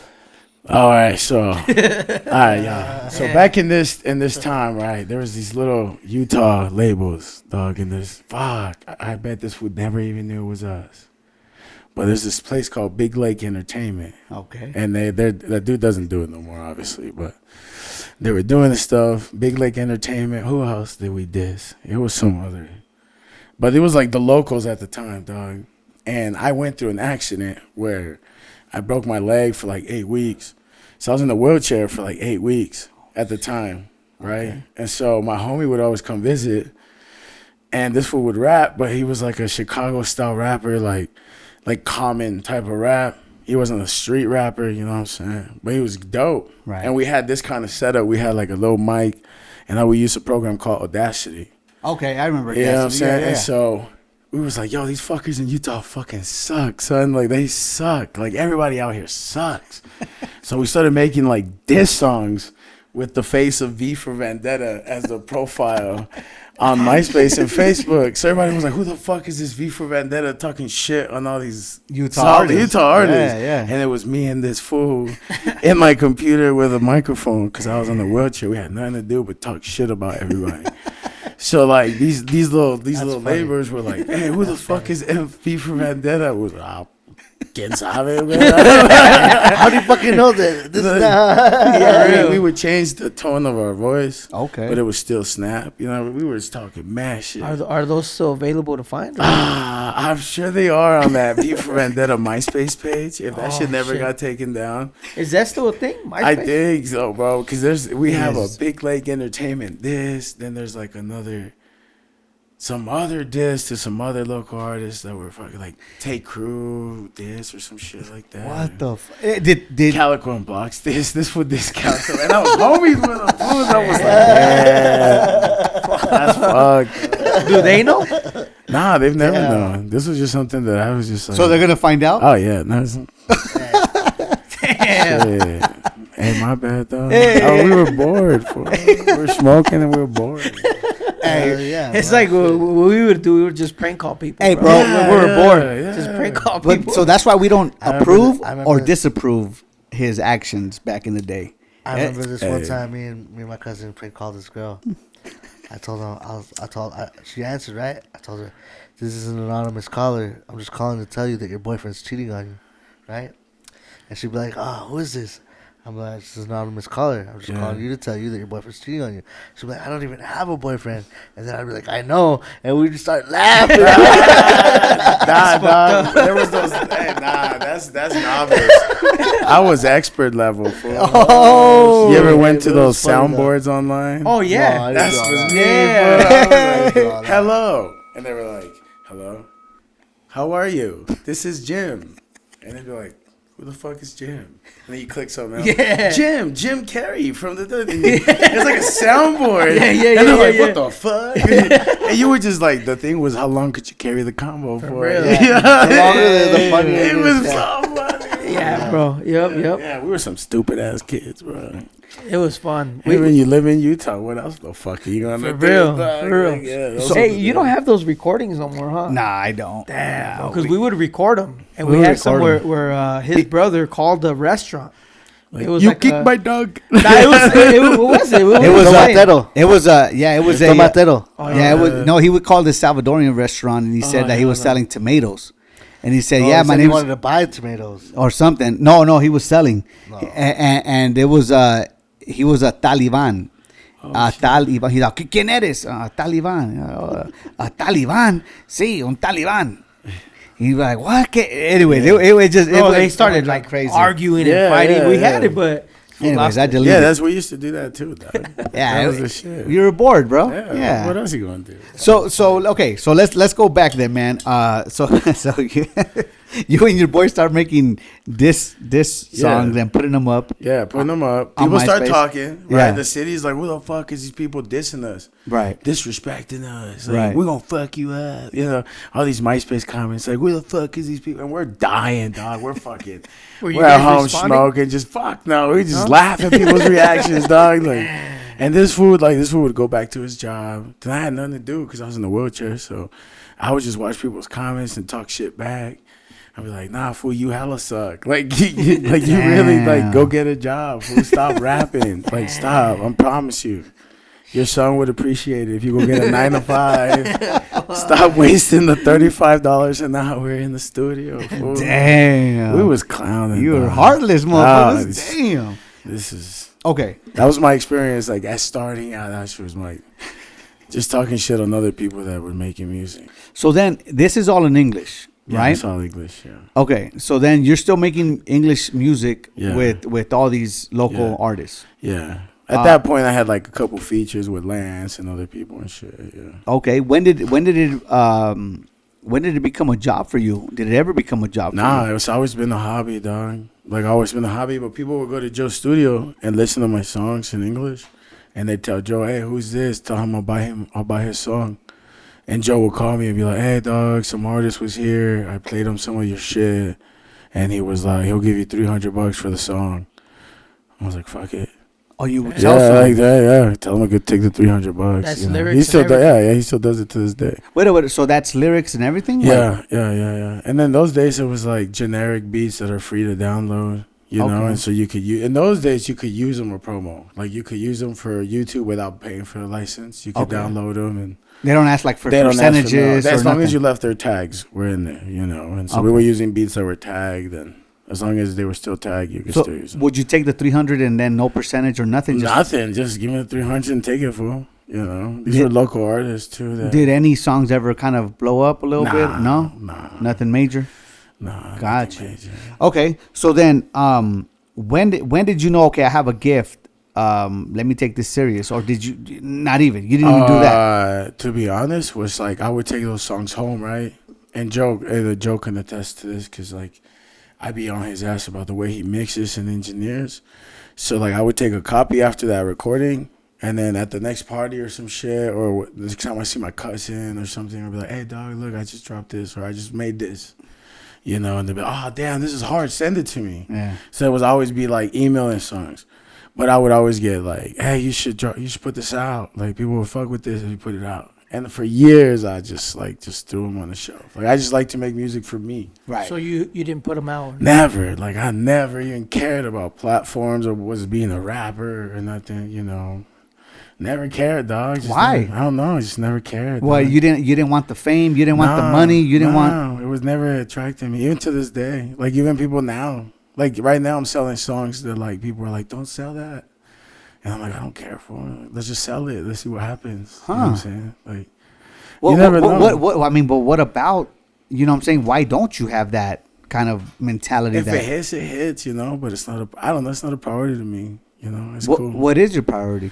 All right, so y'all. So back in this time, right, there was these little Utah labels, dog, and this I bet this fool never even knew it was us. But there's this place called Big Lake Entertainment. Okay. And that dude doesn't do it no more, obviously, but they were doing this stuff. Big Lake Entertainment. Who else did we diss? It was some other. But it was like the locals at the time, dog. And I went through an accident where I broke my leg for like 8 weeks. So I was in a wheelchair for like 8 weeks at the time, right? Okay. And so my homie would always come visit, and this fool would rap, but he was like a Chicago-style rapper, like common type of rap. He wasn't a street rapper, you know what I'm saying? But he was dope. Right. And we had this kind of setup. We had like a little mic, and we used a program called Audacity. Okay, I remember. You know what I'm saying? Yeah. And so we was like, yo, these fuckers in Utah fucking suck, son. Like, they suck. Like, everybody out here sucks. So we started making, like, diss songs with the face of V for Vendetta as the profile on MySpace and Facebook. So everybody was like, who the fuck is this V for Vendetta talking shit on all these Utah artists? Yeah. And it was me and this fool in my computer with a microphone because I was on the wheelchair. We had nothing to do but talk shit about everybody. So like these little laborers were like, hey, who the fuck is V for Vendetta? I was like, ¿Quién sabe, man? How do you fucking know that? We would change the tone of our voice. Okay. But it was still Snap. You know, we were just talking mad shit. Are those still available to find? I'm sure they are on that V for Vendetta MySpace page. If that shit never got taken down. Is that still a thing? MySpace? I think so, bro. Because we have a Big Lake Entertainment then there's like some other diss to some other local artists that were fucking like Take Crew diss or some shit like that. What the did Calico and Blocks this would this Calico, and I was homies with them. I was like, yeah, that's fucked. Do they know? Nah, they've never known. This was just something that I was just like. so they're gonna find out? Oh yeah, no, Damn. shit. Hey, my bad though. Oh, we were bored. Fool. We were smoking and we were bored. It's like what we would do. We would just prank call people. Hey, bro, we were bored. yeah. Just prank call But people. so that's why we don't approve I remember or this. disapprove his actions back in the day. I remember this one time. Me and my cousin prank called this girl. I told her. She answered right. I told her, "This is an anonymous caller. I'm just calling to tell you that your boyfriend's cheating on you, right?" And she'd be like, "Oh, who is this?" I'm like, "This is an anonymous caller. I'm just calling you to tell you that your boyfriend's cheating on you." She'd be like, "I don't even have a boyfriend." And then I'd be like, "I know," and we'd just start laughing. Nah, there was those. Hey, nah, that's novice. I was expert level. Fool. Oh, You ever went to it those was funny, though. soundboards online? oh yeah. No, I didn't That's do all was that. me. Yeah. Bro. I was do all like, that. hello, and they were like, hello, how are you? This is Jim, and they'd be like, who the fuck is Jim? And then you click something else. Yeah. Jim Carrey from the it's like a soundboard. Yeah. And they're like, what the fuck? And you were just like, the thing was, how long could you carry the combo for? real. The longer the funnier It it was is. so funny. Yeah, bro. Yep. Yeah, we were some stupid ass kids, bro. It was fun. When you live in Utah, what else the fuck are you gonna For do, real, dog? for real. Like, yeah, those Hey, are- you don't have those recordings no more, huh? Nah, I don't. Damn, because we would record them, and we we would had some record where his brother called the restaurant. Like, It was you like kicked a- my dog. Nah, what was it? It was Tomatero. It was it was a Tomatero. Oh, yeah. It was no. He would call this Salvadorian restaurant, and he said that he was selling tomatoes, and he said, "Yeah, He my said he name wanted to buy tomatoes. or something." No, he was selling, No. and it was he was a Taliban. Taliban. He's like, ¿quién eres? Taliban. Taliban. Sí, un Taliban. He's like, what? Anyways, it was just. No, it they was started like like crazy. arguing Yeah, and fighting. yeah, We had yeah. it, but we Anyways, lost I it. deleted. Yeah, it. that's we used to do that too, dog. Yeah, that was the shit. You were bored, bro. Yeah. What else you gonna do? So okay, so let's go back then, man. So you and your boy start making this songs and putting them up. Yeah, putting them up. On People start MySpace. talking. Yeah. Right. The city's like, who the fuck is these people dissing us? Right. Disrespecting us. Like, Right. we're gonna fuck you up. You know, all these MySpace comments like, who the fuck is these people? And we're dying, dog. We're fucking Were you we're at guys home responding? smoking, just fuck no. We just laugh at people's reactions, dog. Like, and this fool would go back to his job. Then I had nothing to do because I was in a wheelchair, so I would just watch people's comments and talk shit back. I'd be like, nah, fool, you hella suck. Like, you really, like, go get a job, fool. Stop rapping. Like, stop. I promise you. Your son would appreciate it if you go get a 9 to 5. Stop wasting the $35 an hour in the studio, fool. Damn. We was clowning. You were dog. heartless, motherfuckers. Nah, Damn. This is... Okay. That was my experience, like, as starting out. That shit was like... Just talking shit on other people that were making music. So then this is all in English, Yeah, right? it's all English, yeah. Okay. So then you're still making English music Yeah. with all these local Yeah. artists. Yeah. At that point, I had like a couple features with Lance and other people and shit. Yeah. Okay. When did it become a job for you? Did it ever become a job for Nah, you? it's always been a hobby, dog. Like always been a hobby. But people would go to Joe's studio and listen to my songs in English, and they'd tell Joe, "Hey, who's this? Tell him I'll buy his song." And Joe would call me and be like, "Hey, dog, some artist was here. I played him some of your shit, and he was like, he'll give you $300 for the song." I was like, "Fuck it." Oh, you would Yeah, tell someone. like that. Yeah, tell him I could take the $300. That's you know? lyrics He still and does. Yeah, he still does it to this day. Wait. So that's lyrics and everything? Like- Yeah. And then those days it was like generic beats that are free to download, you know, Okay. and so you could use. In those days, you could use them for promo. Like you could use them for YouTube without paying for the license. You could Okay. download them, and They don't ask like for they don't ask for no- percentages as or long nothing. as you left their tags, were in there, you know. And so we Okay. were using beats that were tagged, and as long as they were still tagged, you could So still use them. would you take the 300 and then no percentage or nothing? Just, Nothing, just give me the 300 and take it, fool. You know, these Did- were local artists too. That, did any songs ever kind of blow up a little bit? No, Nah, nothing major. nah. Gotcha. nothing major. Okay, so then when did you know? Okay, I have a gift. Let me take this serious, or did you not even? You didn't even do that. To be honest, was like I would take those songs home, right? And Joe can attest to this because like I'd be on his ass about the way he mixes and engineers. So like I would take a copy after that recording, and then at the next party or some shit, or the next time I see my cousin or something, I'd be like, "Hey, dog, look, I just dropped this, or I just made this." You know, and they'd be like, "Oh, damn, this is hard. Send it to me." Yeah. So it was always be like emailing songs. But I would always get like, "Hey, you should put this out. Like people would fuck with this if you put it out." And for years, I just threw them on the shelf. Like I just like to make music for me. Right. So you didn't put them out. Never, like I never even cared about platforms or was being a rapper or nothing. You know, never cared, dog. Just Why? never- I don't know. I just never cared. Well, dog. you didn't want the fame. You didn't want the No, money. You didn't want. no, it was never attracting me. Even to this day, like even people now, like right now, I'm selling songs that like people are like, "Don't sell that." And I'm like, I don't care for it. Let's just sell it. Let's see what happens. You know what I'm saying? Like, What, you never what, know. what, I mean, but what about? You know what I'm saying? Why don't you have that kind of mentality? if that it hits, it hits, you know, but it's not I don't know, it's not a priority to me. You know, it's what, cool. what is your priority?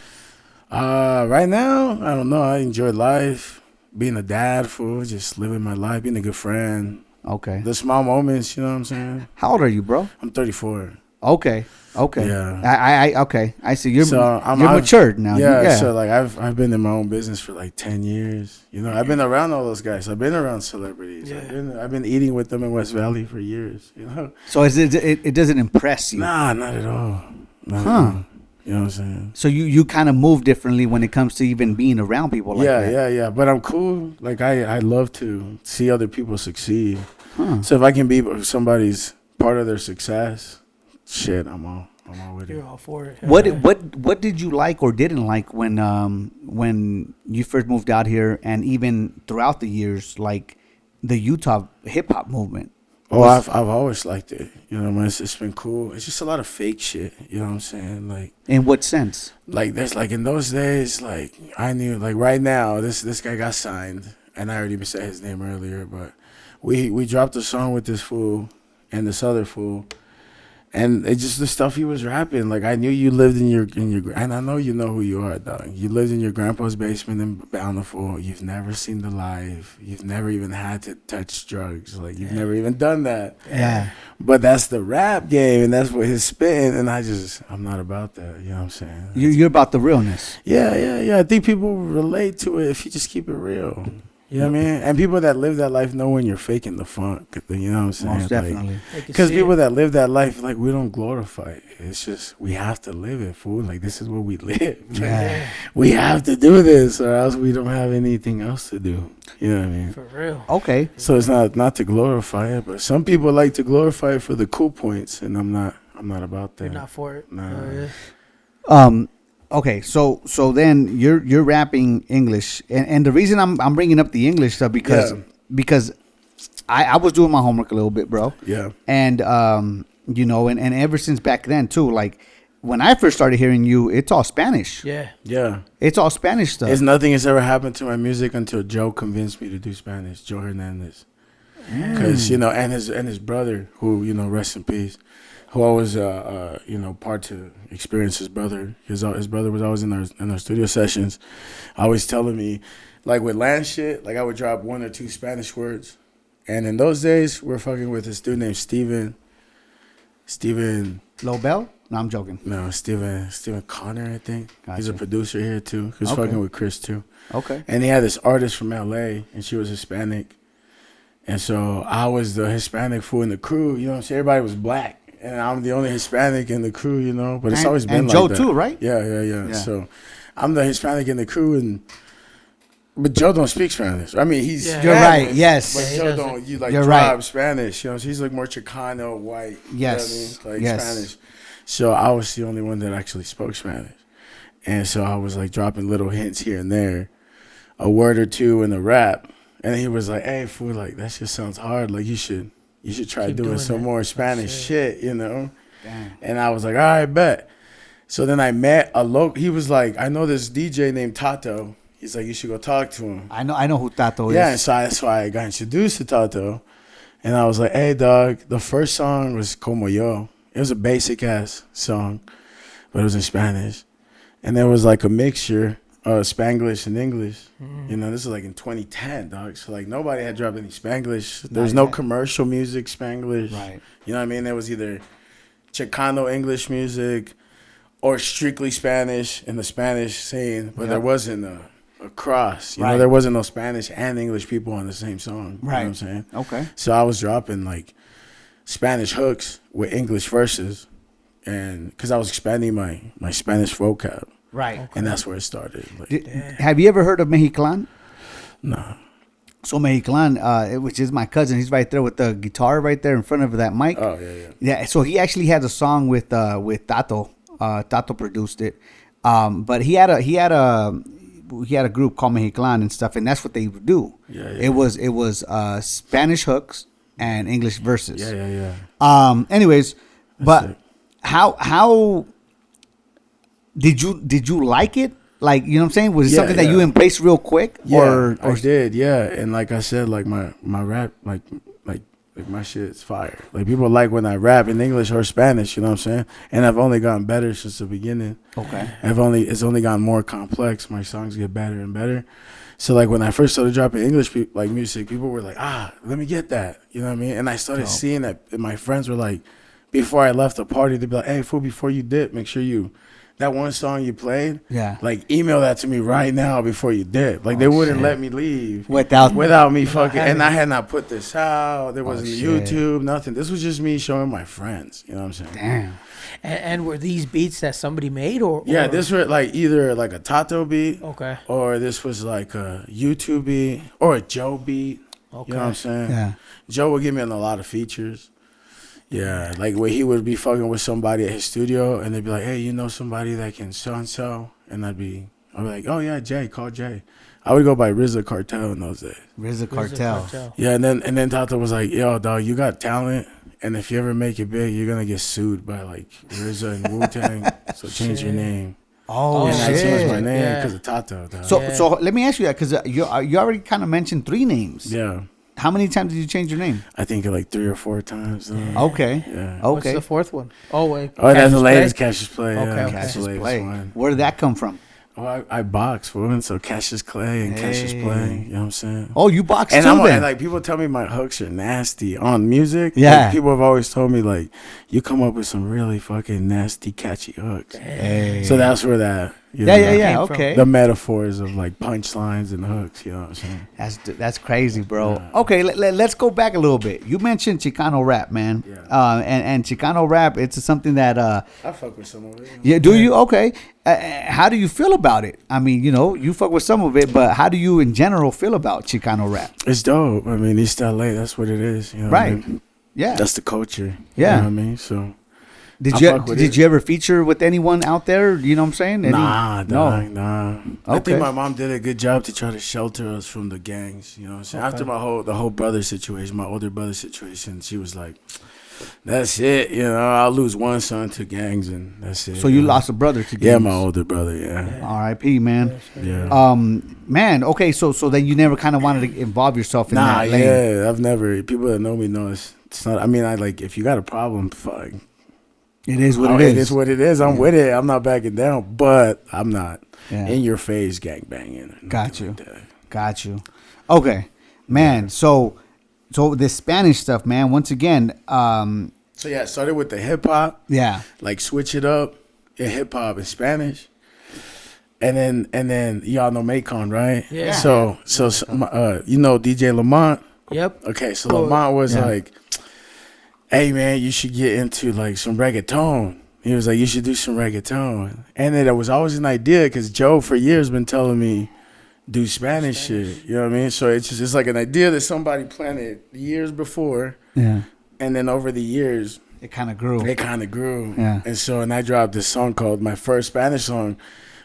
Right now, I don't know. I enjoy life, being a dad, fool, just living my life, being a good friend, Okay. The small moments, you know what I'm saying? How old are you, bro? I'm 34. Okay. Yeah. I okay. I see. You're I've matured now. Yeah, so like I've been in my own business for like 10 years. You know, I've been around all those guys. I've been around celebrities. Yeah. I've been eating with them in West Valley for years, you know. So it doesn't impress you? Nah, not at all. Not at Huh. all. You know what I'm saying? So you kind of move differently when it comes to even being around people like that. Yeah. But I'm cool. Like I love to see other people succeed. Huh. So if I can be somebody's part of their success, shit, I'm all with You're it. all for it. What did you like or didn't like when you first moved out here, and even throughout the years, like the Utah hip hop movement? Oh, I've always liked it. You know, man, it's been cool. It's just a lot of fake shit. You know what I'm saying? Like, In what sense? like there's like in those days, like I knew, like right now, this guy got signed, and I already said his name earlier, but we dropped a song with this fool and this other fool. And it's just the stuff he was rapping. Like I knew you lived in your, and I know you know who you are, dog. You lived in your grandpa's basement in Bountiful. You've never seen the life. You've never even had to touch drugs. Like you've never even done that. Yeah. But that's the rap game, and that's what his spitting. And I'm not about that. You know what I'm saying? You're about the realness. Yeah. I think people relate to it if you just keep it real. You know what I mean? And people that live that life know when you're faking the funk. You know what I'm saying? Most definitely. Because people that live that life, like, we don't glorify it. It's just, we have to live it, fool. Like, this is what we live. Yeah. We have to do this, or else we don't have anything else to do. You know what I mean? For real. Okay. So it's not to glorify it, but some people like to glorify it for the cool points, and I'm not about that. You're not for it. Nah. Oh, yeah. Okay, so then you're rapping English, and the reason I'm bringing up the English stuff because I was doing my homework a little bit, bro. Yeah. And you know, and ever since back then too, like when I first started hearing you, it's all Spanish. Yeah. Yeah. It's all Spanish stuff. It's nothing has ever happened to my music until Joe convinced me to do Spanish, Joe Hernandez. Because, you know, and his brother, who, you know, rest in peace, who always, you know, part to experience his brother. His brother was always in our studio sessions, always telling me, like with land shit, like I would drop one or two Spanish words. And in those days, we're fucking with this dude named Steven. Lobel? No, I'm joking. No, Steven Connor, I think. Gotcha. He's a producer here too. He was Okay. fucking with Chris too. Okay. And he had this artist from LA, and she was Hispanic. And so I was the Hispanic fool in the crew. You know what I'm saying? Everybody was black, and I'm the only Hispanic in the crew, you know? But it's always been and like Joe that. too, right? Yeah. So I'm the Hispanic in the crew, but Joe don't speak Spanish. I mean, he's Yeah. You're Spanish, right, yes. But Yeah, he Joe doesn't. don't. You like You're drive right. Spanish. You know, so he's like more Chicano, white. Yes. You know what I mean? Like Yes. Spanish. So I was the only one that actually spoke Spanish, and so I was like dropping little hints here and there, a word or two in the rap, and he was like, "Hey, fool, like that just sounds hard. Like you should try Keep doing doing some that. more Spanish shit, you know." Damn. And I was like, "All right, bet." So then I met a local. He was like, "I know this DJ named Tato." He's like, "You should go talk to him." I know who Tato is. Yeah, and so that's why I got introduced to Tato. And I was like, "Hey, dog, the first song was Como Yo." It was a basic ass song, but it was in Spanish. And there was like a mixture of Spanglish and English. You know, this is like in 2010, dog. So like nobody had dropped any Spanglish. There was no yet. commercial music Spanglish. Right. You know what I mean? There was either Chicano English music or strictly Spanish in the Spanish scene, but there wasn't a cross. You know, Right. there wasn't no Spanish and English people on the same song. You know Right. what I'm saying? Okay. So I was dropping like Spanish hooks with English verses, and because I was expanding my Spanish vocab, Right. and that's where it started. Like, Have you ever heard of Mexiclan? nah. So Mexiclan, which is my cousin, he's right there with the guitar right there in front of that mic. Oh yeah. Yeah, so he actually has a song with Tato. Tato produced it, but he had a group called Mexiclan and stuff, and that's what they would do. Yeah. It was Spanish hooks and English verses. Yeah. Anyways, but sick. how did you like it? Like, you know what I'm saying? Was it Yeah, something that you yeah. embraced real quick? Yeah, I or did, yeah. And like I said, like my rap, like my shit's fire. Like people like when I rap in English or Spanish, you know what I'm saying? And I've only gotten better since the beginning. Okay. It's only gotten more complex. My songs get better and better. So like when I first started dropping English like music, people were like, let me get that. You know what I mean? And I started seeing that, and my friends were like, before I left the party, they'd be like, hey, fool, before you dip, make sure that one song you played, like email that to me right now before you dip. Like they wouldn't let me leave without me fucking. And I had not put this out. There wasn't YouTube, nothing. This was just me showing my friends. You know what I'm saying? Damn. And were these beats that somebody made or? Yeah, this were like either like a Tato beat, okay, or this was like a YouTube beat or a Joe beat. Okay. You know what I'm saying? Yeah. Joe would give me on a lot of features. Yeah, like where he would be fucking with somebody at his studio, and they'd be like, "Hey, you know somebody that can so and so?" And I'd be like, "Oh yeah, Jay, call Jay." I would go by RZA Cartel in those days. RZA Cartel. Yeah, and then Tato was like, "Yo, dog, you got talent, and if you ever make it big, you're gonna get sued by like RZA and Wu-Tang. So change your name." Oh, and shit. I changed my name because of Tato. Dog. So let me ask you that, because you already kind of mentioned 3 names. Yeah. How many times did you change your name? I think like 3 or 4 times. Okay. Yeah. What's the 4th one? Oh wait. Oh, that's the latest Cassius Play. Okay. Yeah, Cassius the Play. one. Where did that come from? Oh, I box for him, so Cassius Clay and Cassius Play. You know what I'm saying? Oh, you box too and then? like people tell me my hooks are nasty on music. Yeah. Like, people have always told me like you come up with some really fucking nasty, catchy hooks. Hey. So that's where that. Yeah. Okay. The metaphors of like punchlines and hooks. You know what I'm saying? That's crazy, bro. Okay, let's go back a little bit. You mentioned Chicano rap, man. Yeah. And Chicano rap, it's something that I fuck with some of it. Yeah, do you? Okay. How do you feel about it? I mean, you fuck with some of it, but how do you in general feel about Chicano rap? It's dope. I mean, East LA, that's what it is. You know right. What I mean? Yeah. That's the culture. Yeah. You know what I mean? So. Did you ever feature with anyone out there? You know what I'm saying? Nah. Okay. I think my mom did a good job to try to shelter us from the gangs. You know what I'm saying? Okay. After the whole brother situation, my older brother situation, she was like, "That's it. You know, I'll lose one son to gangs, and that's it." So you lost a brother to gangs? Yeah, my older brother. Yeah. R.I.P. Man. Yeah. Man. Okay. So then you never kind of wanted to involve yourself in that lane? Yeah. I've never. People that know me know it's not. I mean, I like if you got a problem, fuck. It is what it is. It is what it is. I'm with it. I'm not backing down, but I'm not in your face gang banging. Got you. Okay, man. So the Spanish stuff, man. Once again, so yeah, it started with the hip hop. Yeah, like switch it up in hip hop and Spanish, and then y'all know Macon, right? Yeah. So you know DJ Lamont. Yep. Okay, so Lamont was like, "Hey man, you should get into like some reggaeton." He was like, "You should do some reggaeton." And then it was always an idea because Joe for years been telling me do Spanish shit. You know what I mean? So it's like an idea that somebody planted years before. Yeah. And then over the years, it kind of grew. Yeah. And I dropped this song called, my first Spanish song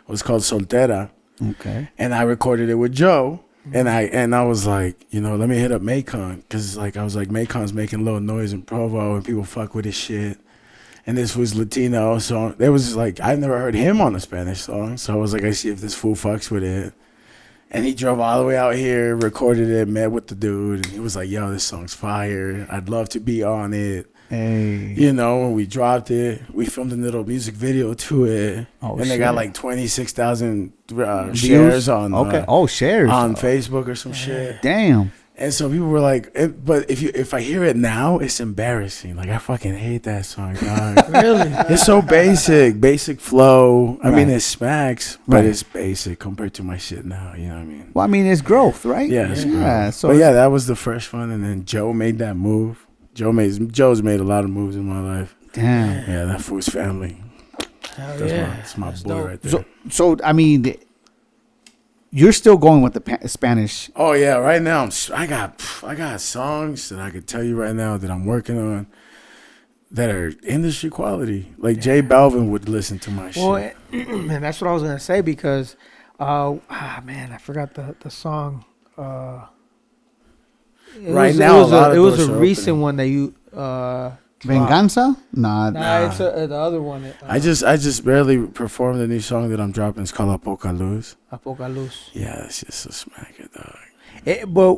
was called Soltera. Okay. And I recorded it with Joe. And I was like, let me hit up Macon, because like I was like, Macon's making a little noise in Provo and people fuck with his shit. And this was Latino, so it was like I never heard him on a Spanish song, so I was like, I see if this fool fucks with it. And he drove all the way out here, recorded it, met with the dude, and he was like, "Yo, this song's fire. I'd love to be on it." Hey. When we dropped it, we filmed a little music video to it, and they got like 26,000 shares on shares on Facebook or some shit. Damn. And so people were like, but if I hear it now, it's embarrassing. Like I fucking hate that song, dog. Really? It's so basic flow. I mean, it smacks, but it's basic compared to my shit now. You know what I mean? Well, I mean, it's growth, right? Yeah, it's growth. So that was the first one, and then Joe made that move. Joe's made a lot of moves in my life. Damn. Yeah, that fool's family. That's my boy dope. Right there. So I mean, you're still going with the Spanish. Oh yeah, right now I got songs that I could tell you right now that I'm working on that are industry quality. Like J Balvin would listen to my shit. And that's what I was gonna say because, man, I forgot the song. It was a recent one that you. Venganza? Nah, it's the other one. I just barely performed the new song that I'm dropping. It's called Apoca Luz. Apoca Luz. Yeah, it's just so smack it, dog.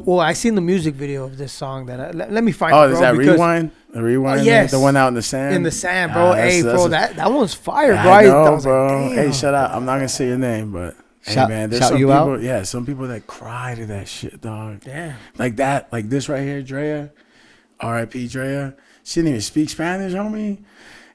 Well, I seen the music video of this song that let me find. Oh, is that Rewind? The Rewind? Yes, the one out in the sand. In the sand, bro. Hey, bro, that one's fire, bro. I know, bro. Hey, shut up. I'm not gonna say your name, but Hey Shout- man, there's shout some you people, out? yeah, some people that cry to that shit, dog. Damn. Like that, like this right here, Drea, R.I.P. Drea. She didn't even speak Spanish, homie,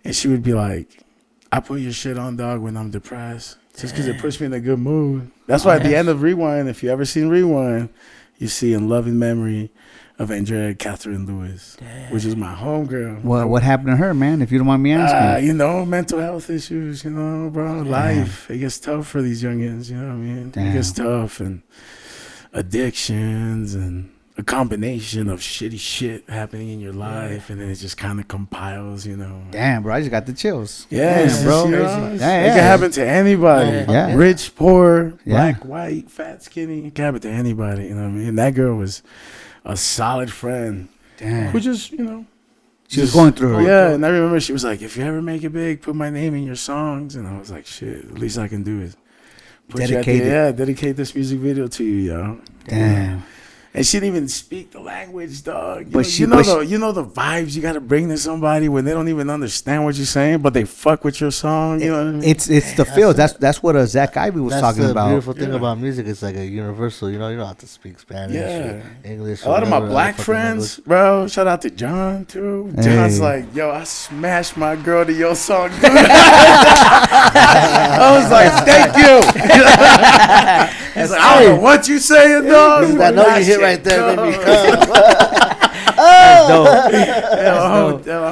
and she would be like, "I put your shit on, dog, when I'm depressed, just because it puts me in a good mood." That's why at the end of Rewind, if you ever seen Rewind, you see in loving memory of Andrea Catherine Lewis, which is my homegirl. What happened to her, man? If you don't mind me asking. You know, mental health issues, you know, bro. Life, it gets tough for these youngins, you know what I mean? Damn. It gets tough, and addictions and a combination of shitty shit happening in your life, and then it just kind of compiles, you know. Damn, bro, I just got the chills. Yeah, Damn, bro. you know, Yeah, it yeah. can happen to anybody. Yeah. Rich, poor, Yeah. black, white, fat, skinny. It can happen to anybody, you know what I mean? That girl was a solid friend Damn. who just, you know. She was going through it. Yeah, and I remember she was like, "If you ever make it big, put my name in your songs." And I was like, "Shit, at least I can do is dedicate this music video to you, yo." Damn. And she didn't even speak the language, dog. But You know the vibes you got to bring to somebody when they don't even understand what you're saying, but they fuck with your song. You know what I mean? It's the feel. That's what Zach Ivy was talking the about. beautiful thing about music. It's like a universal. You know, you don't have to speak Spanish, or English. A lot of my whatever black other fucking friends, bro. Shout out to John too. Hey. John's like, "Yo, I smashed my girl to your song." Dude. I was like, "Thank you." He's like, "I don't know what you saying, dog." language. I know you hit right there, baby.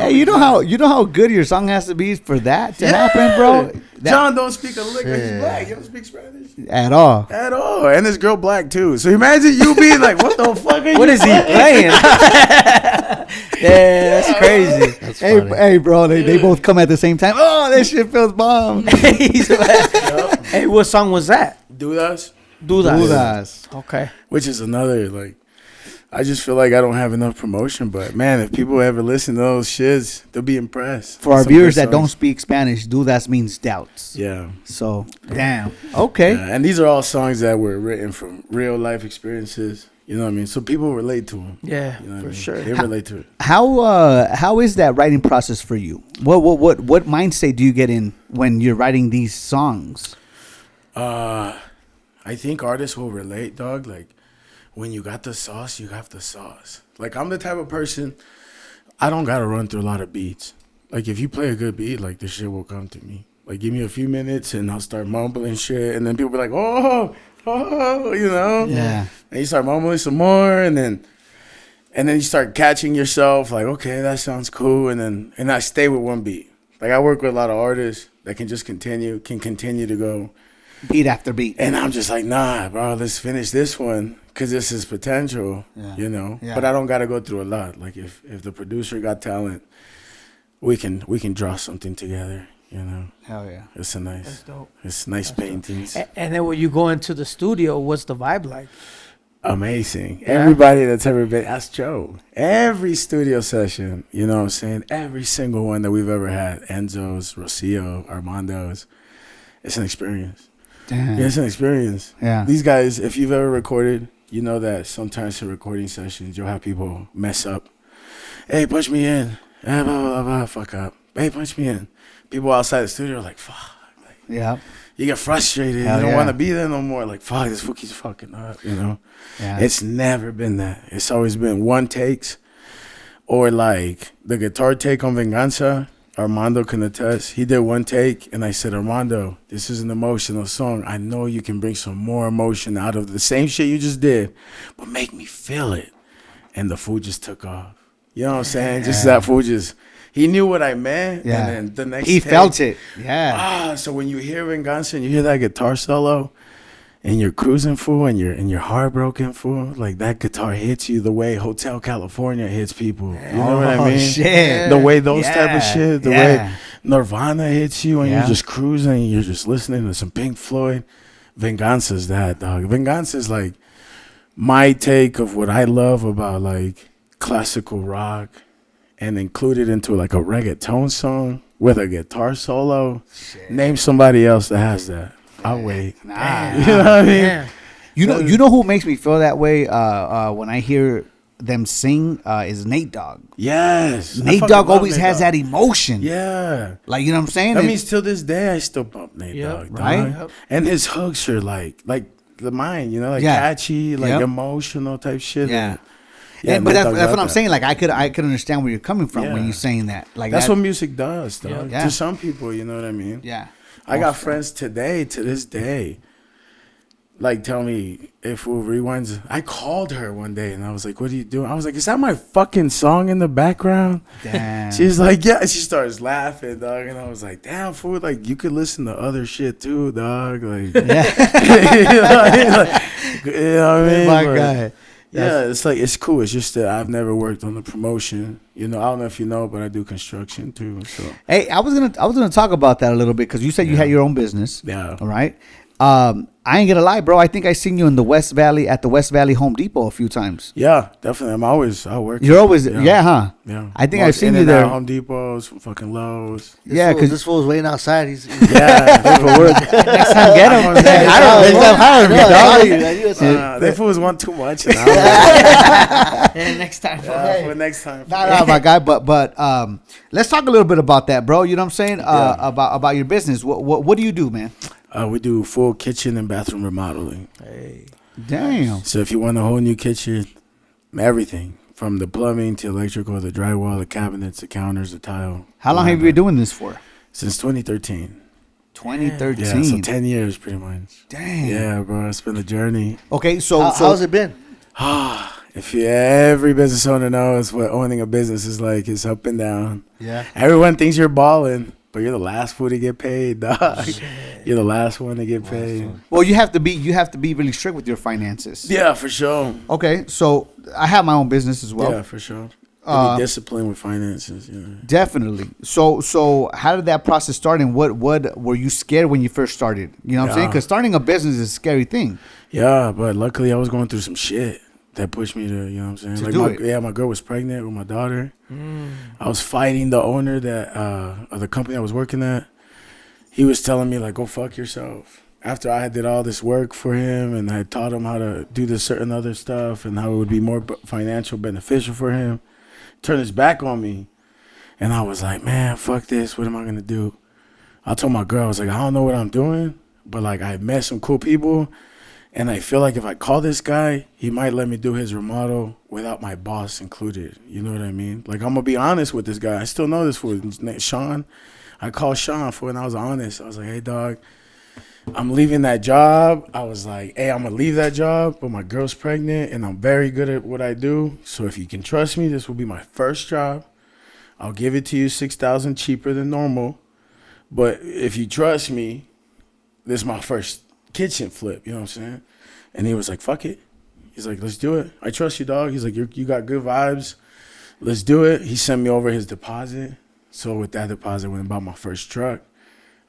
Hey, you know how good your song has to be for that to happen, bro. John don't speak a lick. He's black. You don't speak Spanish At all. at all, and this girl black too. So imagine you being like, "What the fuck are you?" What is he playing? Yeah, that's crazy. That's Hey, funny. hey, bro, they both come at the same time. Oh, that shit feels bomb. Hey, what song was that? Dudas, Dudas. Okay. which is another like. I just feel like I don't have enough promotion, but man, if people ever listen to those shits, they'll be impressed. For our Some viewers good that don't songs. speak Spanish, Dudas means doubts. Yeah. So, damn. Okay. And these are all songs that were written from real life experiences. You know what I mean? So people relate to them. Yeah, You know what for I mean? sure. They relate to it. How is that writing process for you? What mindset do you get in when you're writing these songs? I think artists will relate, dog. Like, when you got the sauce, you got the sauce. Like, I'm the type of person, I don't got to run through a lot of beats. Like, if you play a good beat, like, this shit will come to me. Like, give me a few minutes, and I'll start mumbling shit, and then people be like, oh, you know? Yeah. And you start mumbling some more, and then you start catching yourself, like, okay, that sounds cool, and I stay with one beat. Like, I work with a lot of artists that can just continue to go. Beat after beat. And I'm just like, nah, bro, let's finish this one because this is potential, you know? Yeah. But I don't got to go through a lot. Like, if the producer got talent, we can draw something together, you know? Hell yeah. It's That's dope. It's nice paintings. And then when you go into the studio, what's the vibe like? Amazing. Everybody that's ever been, ask Joe. Every studio session, you know what I'm saying? Every single one that we've ever had, Enzo's, Rocio, Armando's, it's an experience. Damn. Yeah, it's an experience. Yeah. These guys, if you've ever recorded, you know that sometimes in recording sessions, you'll have people mess up. Hey, punch me in. Blah, blah, blah, blah, fuck up. Hey, punch me in. People outside the studio are like, fuck. Like, Yeah. you get frustrated. Hell you don't yeah. want to be there no more. Like, fuck, this fool keeps fucking up, you know? Yeah. It's never been that. It's always been one takes or like the guitar take on Venganza. Armando can attest. He did one take, and I said, Armando, this is an emotional song. I know you can bring some more emotion out of the same shit you just did, but make me feel it. And the fool just took off. You know what I'm saying? Just that fool just, he knew what I meant. Yeah. And then the next He take, felt it. Yeah. so when you hear Venganza and you hear that guitar solo, and you're cruising, fool, and you're heartbroken, fool, like that guitar hits you the way Hotel California hits people. You know what I mean? Shit. The way those type of shit, the way Yeah. Nirvana hits you and Yeah. you're just cruising, you're just listening to some Pink Floyd. Venganza's that, dog. Venganza's like my take of what I love about like classical rock and include it into like a reggaeton song with a guitar solo. Name somebody else that has that. I'll wait. Nah. You know what I mean? Yeah. You know who makes me feel that way when I hear them sing is Nate Dogg. Yes. Nate Dogg always has that emotion. Yeah. Like, you know what I'm saying? That means till this day I still bump Nate Yep. Dogg. Right? Dog. And his hooks are like the mine, you know, like Yeah. catchy, like Yep. emotional type shit. Yeah. Yeah, but Nate that's Dogg what got I'm that. saying. Like, I could understand where you're coming from when Yeah. you're saying that. Like, That's that, what music does, dog. Yeah. To some people, you know what I mean? Yeah. I got friends today, to this day, like tell me if we'll rewinds. I called her one day and I was like, "What are you doing?" I was like, "Is that my fucking song in the background?" Damn. She's like, "Yeah." She starts laughing, dog, and I was like, "Damn, fool! Like you could listen to other shit too, dog. Like, Yeah. you know what I mean? Like, you know what I mean? My Like, guy. yeah, it's like it's cool. It's just that I've never worked on the promotion. You know, I don't know if you know, but I do construction too. So Hey, I was gonna talk about that a little bit because you said you had your own business. yeah, All right. I ain't gonna lie, bro. I think I seen you in the West Valley at the West Valley Home Depot a few times. yeah, definitely. I work. You're always huh? Yeah, I think Most I've seen in you and out there. Home Depots, fucking Lowe's. Yeah, because this fool's waiting outside. He's Yeah, for work. next time get him. They fools want too much. And next time. for next time. Nah, my guy. But let's talk a little bit about that, bro. You know what I'm saying? About your business. What do you do, man? We do full kitchen and bathroom remodeling. Hey. Damn. So if you want a whole new kitchen, everything from the plumbing to electrical, the drywall, the cabinets, the counters, the tile. How long have you been doing this for? Since 2013. 2013. Yeah, so 10 years pretty much. Damn. Yeah, bro, it's been a journey. Okay, so how's it been? If every business owner knows what owning a business is like, it's up and down. Yeah. Everyone thinks you're balling, but you're the last fool to get paid, dog. You're the last one to get paid. Well, you have to be really strict with your finances. Yeah, for sure. Okay, so I have my own business as well. Yeah, for sure. Be disciplined with finances. Yeah. Definitely. So how did that process start, and what were you scared when you first started? You know what I'm saying? Because starting a business is a scary thing. Yeah, but luckily I was going through some shit that pushed me to, you know what I'm saying? To Like do it. Yeah, my girl was pregnant with my daughter. I was fighting the owner that of the company I was working at. He was telling me like, go fuck yourself. After I did all this work for him and I taught him how to do this certain other stuff and how it would be more financial beneficial for him, turned his back on me. And I was like, man, fuck this. What am I going to do? I told my girl, I was like, I don't know what I'm doing, but like I met some cool people. And I feel like if I call this guy, he might let me do his remodel without my boss included. You know what I mean? Like, I'm going to be honest with this guy. I still know this fool. His name Sean. I called Sean for it, and I was honest. I was like, hey, dog, I'm leaving that job. I was like, hey, I'm going to leave that job, but my girl's pregnant, and I'm very good at what I do. So if you can trust me, this will be my first job. I'll give it to you $6,000 cheaper than normal. But if you trust me, this is my first kitchen flip, you know what I'm saying? And he was like, fuck it. He's like, let's do it. I trust you, dog. He's like, you got good vibes. Let's do it. He sent me over his deposit. So with that deposit, I went and bought my first truck.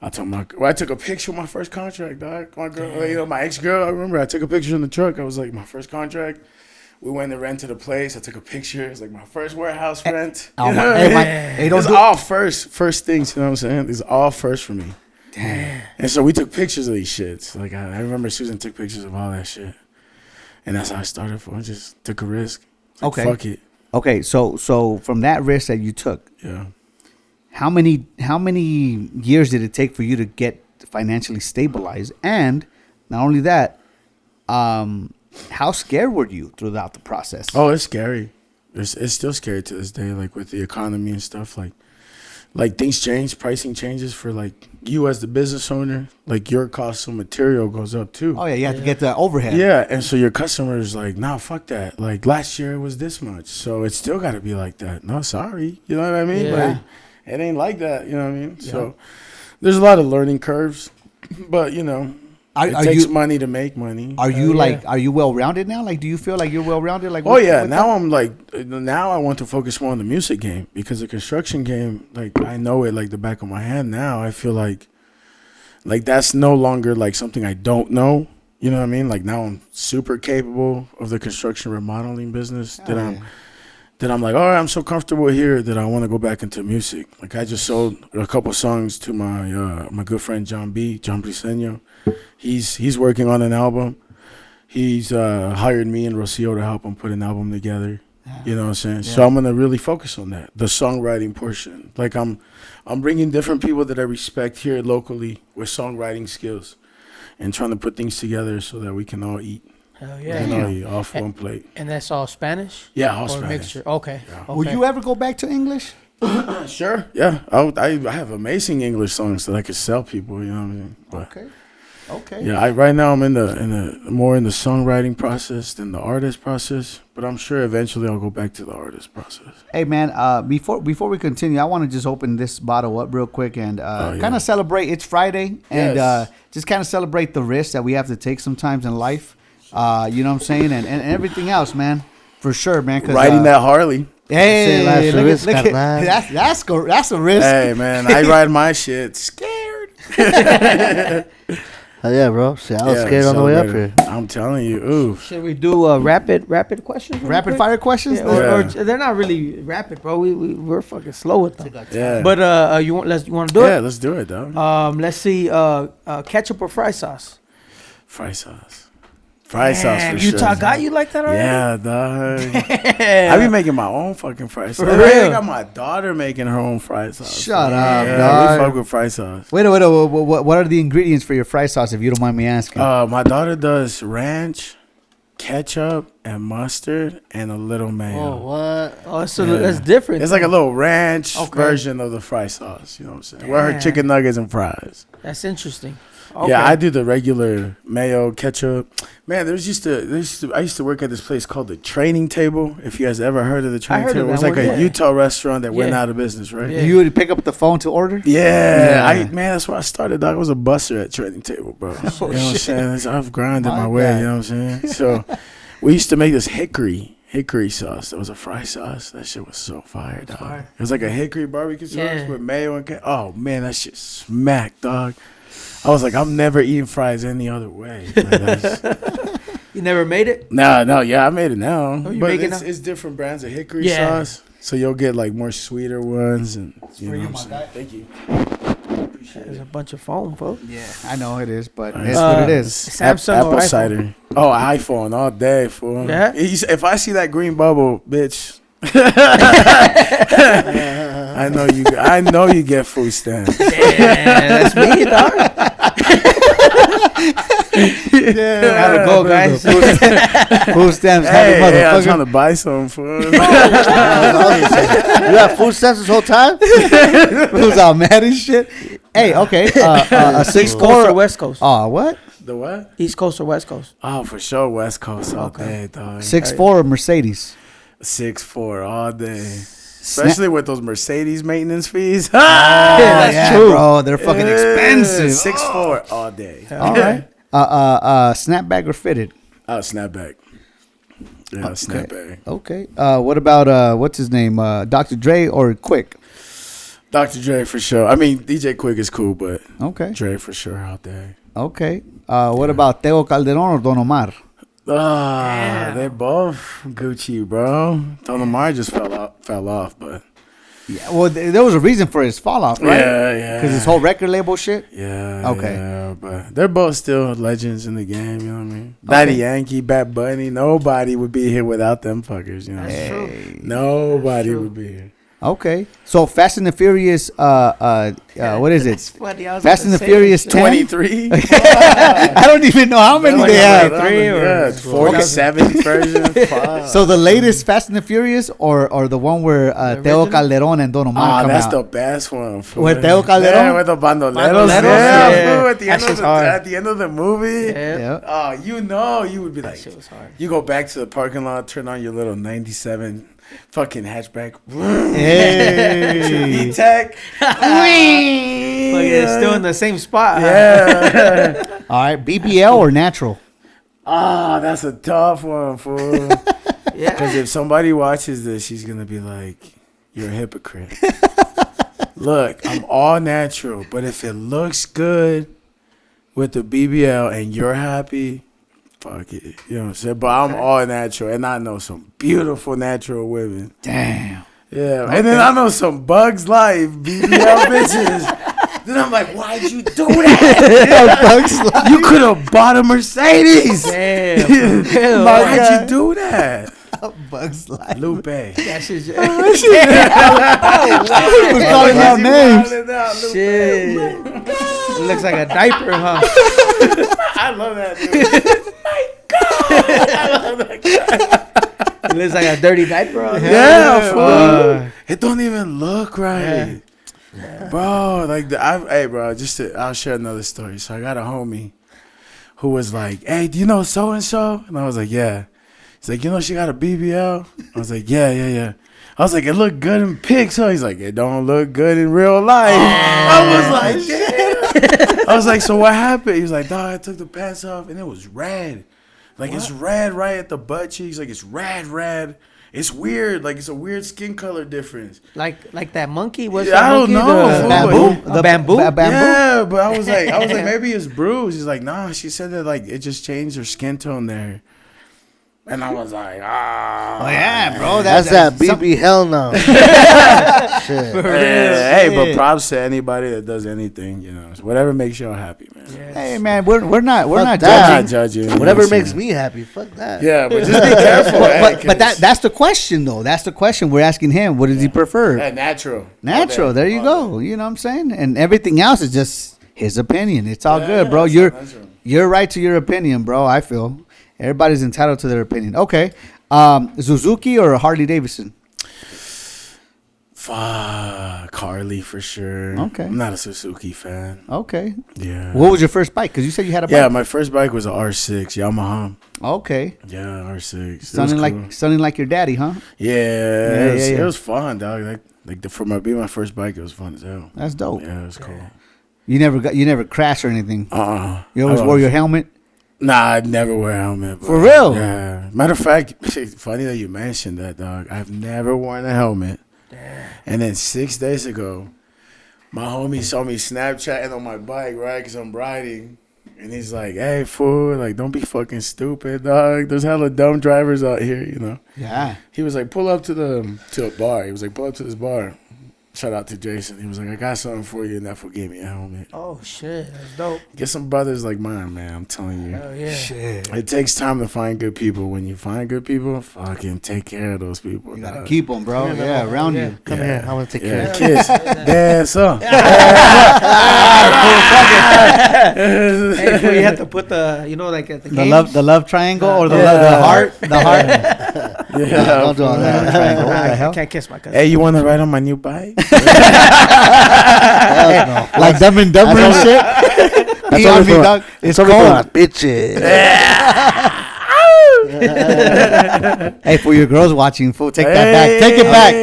I took a picture of my first contract, dog. My girl, my ex-girl, I remember I took a picture in the truck. I was like, my first contract. We went and rented a place. I took a picture. It was like my first warehouse rent. It's all first things, you know what I'm saying? These are all first for me. Damn. And so we took pictures of these shits. Like I remember Susan took pictures of all that shit. And that's how I started for. I just took a risk. Like, Okay. Fuck it. Okay, so from that risk that you took, Yeah. how many years did it take for you to get financially stabilized? And not only that, how scared were you throughout the process? Oh, it's scary. It's still scary to this day, like with the economy and stuff. Like things change, pricing changes for like you as the business owner. Like your cost of material goes up too. Oh yeah, you have to get the overhead. Yeah, and so your customer's like, nah, fuck that. Like last year it was this much, so it's still got to be like that. No, sorry, you know what I mean? Yeah. Like it ain't like that, you know what I mean? So there's a lot of learning curves, but you know, it takes money to make money. Are you are you well rounded now? Like, do you feel like you're well rounded? Like, Oh yeah, now I want to focus more on the music game because the construction game, like I know it like the back of my hand now. I feel like that's no longer like something I don't know. You know what I mean? Like now I'm super capable of the construction remodeling business that I'm like, all right, I'm so comfortable here that I want to go back into music. Like I just sold a couple songs to my good friend John Briseño. He's working on an album. He's hired me and Rocio to help him put an album together. You know what I'm saying? So I'm gonna really focus on that, the songwriting portion. Like I'm bringing different people that I respect here locally with songwriting skills, and trying to put things together so that we can all eat. Hell We yeah. can all eat off one plate. And that's all Spanish? Yeah, all Or Spanish. mixture? Okay. Yeah. Okay. Will you ever go back to English? Sure. Yeah, I have amazing English songs that I could sell people. You know what I mean? But, Okay. yeah, right now I'm in the more in the songwriting process than the artist process. But I'm sure eventually I'll go back to the artist process. Hey man, before we continue, I want to just open this bottle up real quick and yeah. kind of celebrate. It's Friday, and Yes. just kind of celebrate the risks that we have to take sometimes in life. You know what I'm saying, and everything else, man, for sure, man. 'Cause, Riding that Harley. Hey, That's a look risk, at carnal. that's a risk. Hey man, I ride my shit scared. Hell yeah, bro. See, I was Yeah, scared on the way up celebrate here. it. I'm telling you, ooh. Should we do rapid questions? real Rapid quick? fire questions. Yeah, or Yeah. they're not really rapid, bro. We're fucking slow with them. Yeah. But you want to do Yeah, it? let's do it, dog. Let's see. Ketchup or fry sauce? Fry sauce. Fry sauce for Utah sure. got you like that already? Yeah, dog. I be making my own fucking fry sauce. For real? I got my daughter making her own fry sauce. Shut up, Yeah, dog. we fuck with fry sauce. Wait, what are the ingredients for your fry sauce, if you don't mind me asking? My daughter does ranch, ketchup, and mustard, and a little mayo. Oh, what? Oh, so Yeah. that's different. It's like a little ranch Okay. version of the fry sauce. You know what I'm saying? Where her Damn. chicken nuggets and fries. That's interesting. Okay. Yeah, I do the regular mayo, ketchup. Man, I used to work at this place called the Training Table. If you guys ever heard of the Training heard of Table, that it's like one, a yeah. Utah restaurant that went Yeah. out of business, right? Yeah. You would pick up the phone to order? Yeah, man, that's where I started, dog. I was a busser at Training Table, bro. You know what I'm saying? So I've grinded my way, God. you know what I'm saying? So we used to make this hickory sauce. That was a fry sauce. That shit was so fire, dog. fire. It was like a hickory barbecue sauce Yeah. with mayo and oh man, that shit smacked, dog. I was like, I'm never eating fries any other way. Like, that's- You never made it? no, yeah, I made it now. Oh, you But make it it's, now? it's different brands of hickory Yeah. sauce. So you'll get like more sweeter ones and you know you, what I'm my saying? guy. Thank you. There's a bunch of foam, folks. Yeah, I know it is, but Nice. it's what it is. Samsung or Apple iPhone? cider. Oh, iPhone all day, fool. Yeah? If I see that green bubble, bitch. I know you get food stamps. Yeah, that's me, dog. Gotta go, guys. Food stamps, Hey, happy I'm motherfucker. trying to buy some food. You have food stamps this whole time? Who's all mad and shit? Hey, okay. A East Coast or 6'4". West Coast? Oh, what? The what? East Coast or West Coast? Oh, for sure, West Coast all day, dog. 6'4" or Mercedes? 6'4" all day. Especially with those Mercedes maintenance fees. Yeah, that's yeah, true. bro. They're fucking expensive. 6'4" all day. All right. Snapback or fitted? Oh, snapback. Yeah, snapback. Okay. What about what's his name? Dr. Dre or Quick? Dr. Dre for sure. I mean, DJ Quick is cool, but Okay. Dre for sure out there. Okay. What about Teo Calderon or Don Omar? They're both Gucci, bro. Don Omar just fell off, but Yeah. Well, there was a reason for his fall off, right? yeah. Because his whole record label shit. Yeah. Okay. Yeah, but they're both still legends in the game. You know what I mean? Daddy Yankee, Bad Bunny. Nobody would be here without them fuckers. You know. That's true. Nobody would be here. Okay. So Fast and the Furious. What is it? Funny, I was Fast and gonna the say Furious that shit. 23. I don't even know how many they have. 23 or- Yeah, 47 version. Fuck. So the latest Fast and the Furious, or the one where Teo original? Calderon and Don Omar come That's out. the best one. fool. With Teo Calderon? Yeah, with the bandoleros. Bandoleros, Yeah, yeah. fool, at the That end of shit's hard. at the end of the movie. Yeah. Yeah. Oh, you would be That like, shit was hard. you go back to the parking lot, turn on your little 97 fucking hatchback. Hey. E-Tech. But yeah, it's still in the same spot. huh? Yeah. All right. BBL or natural? That's a tough one, fool. Yeah. Because if somebody watches this, she's going to be like, you're a hypocrite. Look, I'm all natural, but if it looks good with the BBL and you're happy, fuck it. You know what I'm saying? But I'm all natural, and I know some beautiful natural women. Damn. Yeah. And then I know some Bugs Life BBL bitches. Then I'm like, why'd you do that? You could have bought a Mercedes. Damn. Why'd you do that? Bugs Life. Lupe. That shit's Who's calling out names? shit. It looks like a diaper, huh? I love that dude. It looks like a dirty diaper on him. Yeah, fool. It don't even look right. Bro, like hey, bro, I'll share another story. So I got a homie who was like, "Hey, do you know so and so?" And I was like, "Yeah." He's like, "You know she got a BBL?" I was like, "Yeah." I was like, "It looked good in pics." So he's like, "It don't look good in real life." I was like, "Damn." I was like, "So what happened?" He was like, "Dog, I took the pants off and it was red. Like it's red right at the butt cheeks. Like it's red. It's weird. Like it's a weird skin color difference." Like that monkey? What's Yeah, that I don't monkey? know. The bamboo? Bamboo? Yeah, but I was like, maybe it's bruised. He's like, nah. She said that like it just changed her skin tone there, and I was like, Oh yeah, bro. That's that BB. Hell no. Shit. Hey, but props to anybody that does anything. You know, whatever makes y'all happy, man. Hey man, we're not that. judging. Judging. You know Whatever what I'm makes saying? me happy. Fuck that. Yeah, but just be careful. But that's the question though. That's the question we're asking him. What does he prefer? Natural. Natural. There you go. You know what I'm saying? And everything else is just his opinion. It's all good, bro. You're right to your opinion, bro. I feel everybody's entitled to their opinion. Okay, Suzuki or Harley Davidson? Fuck, Harley for sure. Okay. I'm not a Suzuki fan. Okay. Yeah. What was your first bike? Because you said you had a bike. Yeah, my first bike was a R6 Yamaha. Okay. Yeah, R6. Sounding like your daddy, huh? Yeah, it was fun, dog. For being my first bike, it was fun as hell. That's dope. Yeah, it was cool. You never crashed or anything. You always I wore your helmet. Nah, I'd never wear a helmet. For real? Yeah. Matter of fact, funny that you mentioned that, dog. I've never worn a helmet. And then 6 days ago, my homie saw me Snapchatting on my bike, right? Because I'm riding. And he's like, "Hey, fool, like, don't be fucking stupid, dog. There's hella dumb drivers out here, you know?" Yeah. He was like, "Pull up to a bar." He was like, "Pull up to this bar." Shout out to Jason. He was like, "I got something for you," and that fool gave me a helmet. Oh shit, that's dope. Get some brothers like mine, man. I'm telling you. Oh yeah. Shit. It takes time to find good people. When you find good people, fucking take care of those people. You gotta keep them, bro. Yeah, around you. Come here. I want to take care Yeah, of kids. That's up. Hey, fool, you have to put the, like at the games. The love triangle or the heart. Yeah. Don't do all that. Triangle. What the I hell? can't kiss my cousin. Hey, you want to ride on my new bike? Like Dumb and Dumber and shit. Pee on me, dog. It's cold. Bitches. Hey, for your girls watching, fool, take that back. Take it back.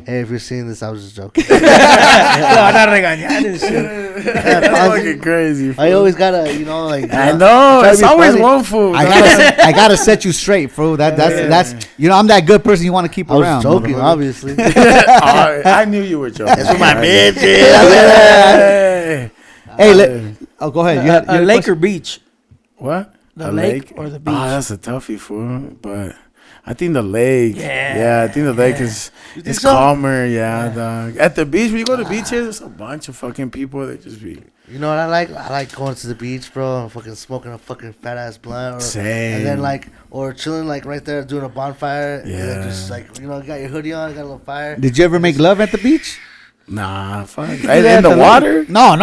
Hey, if you're seeing this, I was just joking. No, not regañar and shit. That's fucking crazy. I always gotta, like. I know. try to It's be always funny. one fool. I gotta set you straight, fool. That's I'm that good person you want to keep I was around. joking, motherfucker. obviously. I knew you were joking. That's for my bitches. Hey. Oh, go ahead. You had A a lake or beach? What? The A lake or the beach? Oh, that's a toughie, fool. But I think the lake. Yeah. I think the lake is it's so? calmer. Yeah, dog. At the beach, when you go to beaches, there's a bunch of fucking people that just be. You know what I like? I like going to the beach, bro, and fucking smoking a fucking fat ass blunt. Same. And then or chilling right there doing a bonfire. And then Yeah. just you got your hoodie on, got a little fire. Did you ever make love at the beach? Nah, fuck. that In the at the water? No.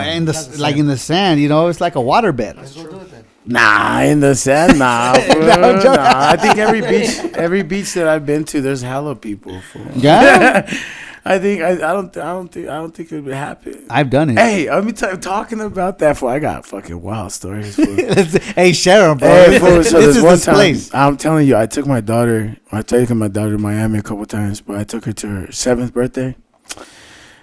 In the sand, it's like a water bed. Let's go do it then. Nah, in the sand, nah. Fool. No, I'm joking. Nah. I think every beach that I've been to, there's hella people. Fool. Yeah, I don't think it would happen. I've done it. Hey, let me talking about that. Fool, I got fucking wild stories. Fool. Hey, share 'em, bro. Hey, fool, so This there's is one this time, place. I'm telling you, I've taken my daughter to Miami a couple times, but I took her to her 7th birthday.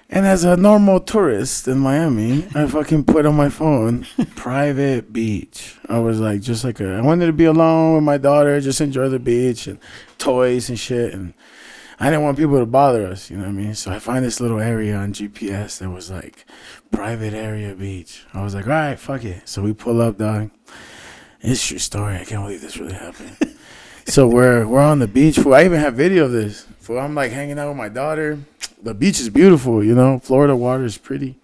And as a normal tourist in Miami, I fucking put on my phone, private beach. I was like, I wanted to be alone with my daughter, just enjoy the beach and toys and shit. And I didn't want people to bother us, you know what I mean? So I find this little area on GPS that was like, private area beach. I was like, all right, fuck it. So we pull up, dog. It's a true story. I can't believe this really happened. So we're on the beach. I even have video of this. I'm like hanging out with my daughter. The beach is beautiful, Florida water is pretty.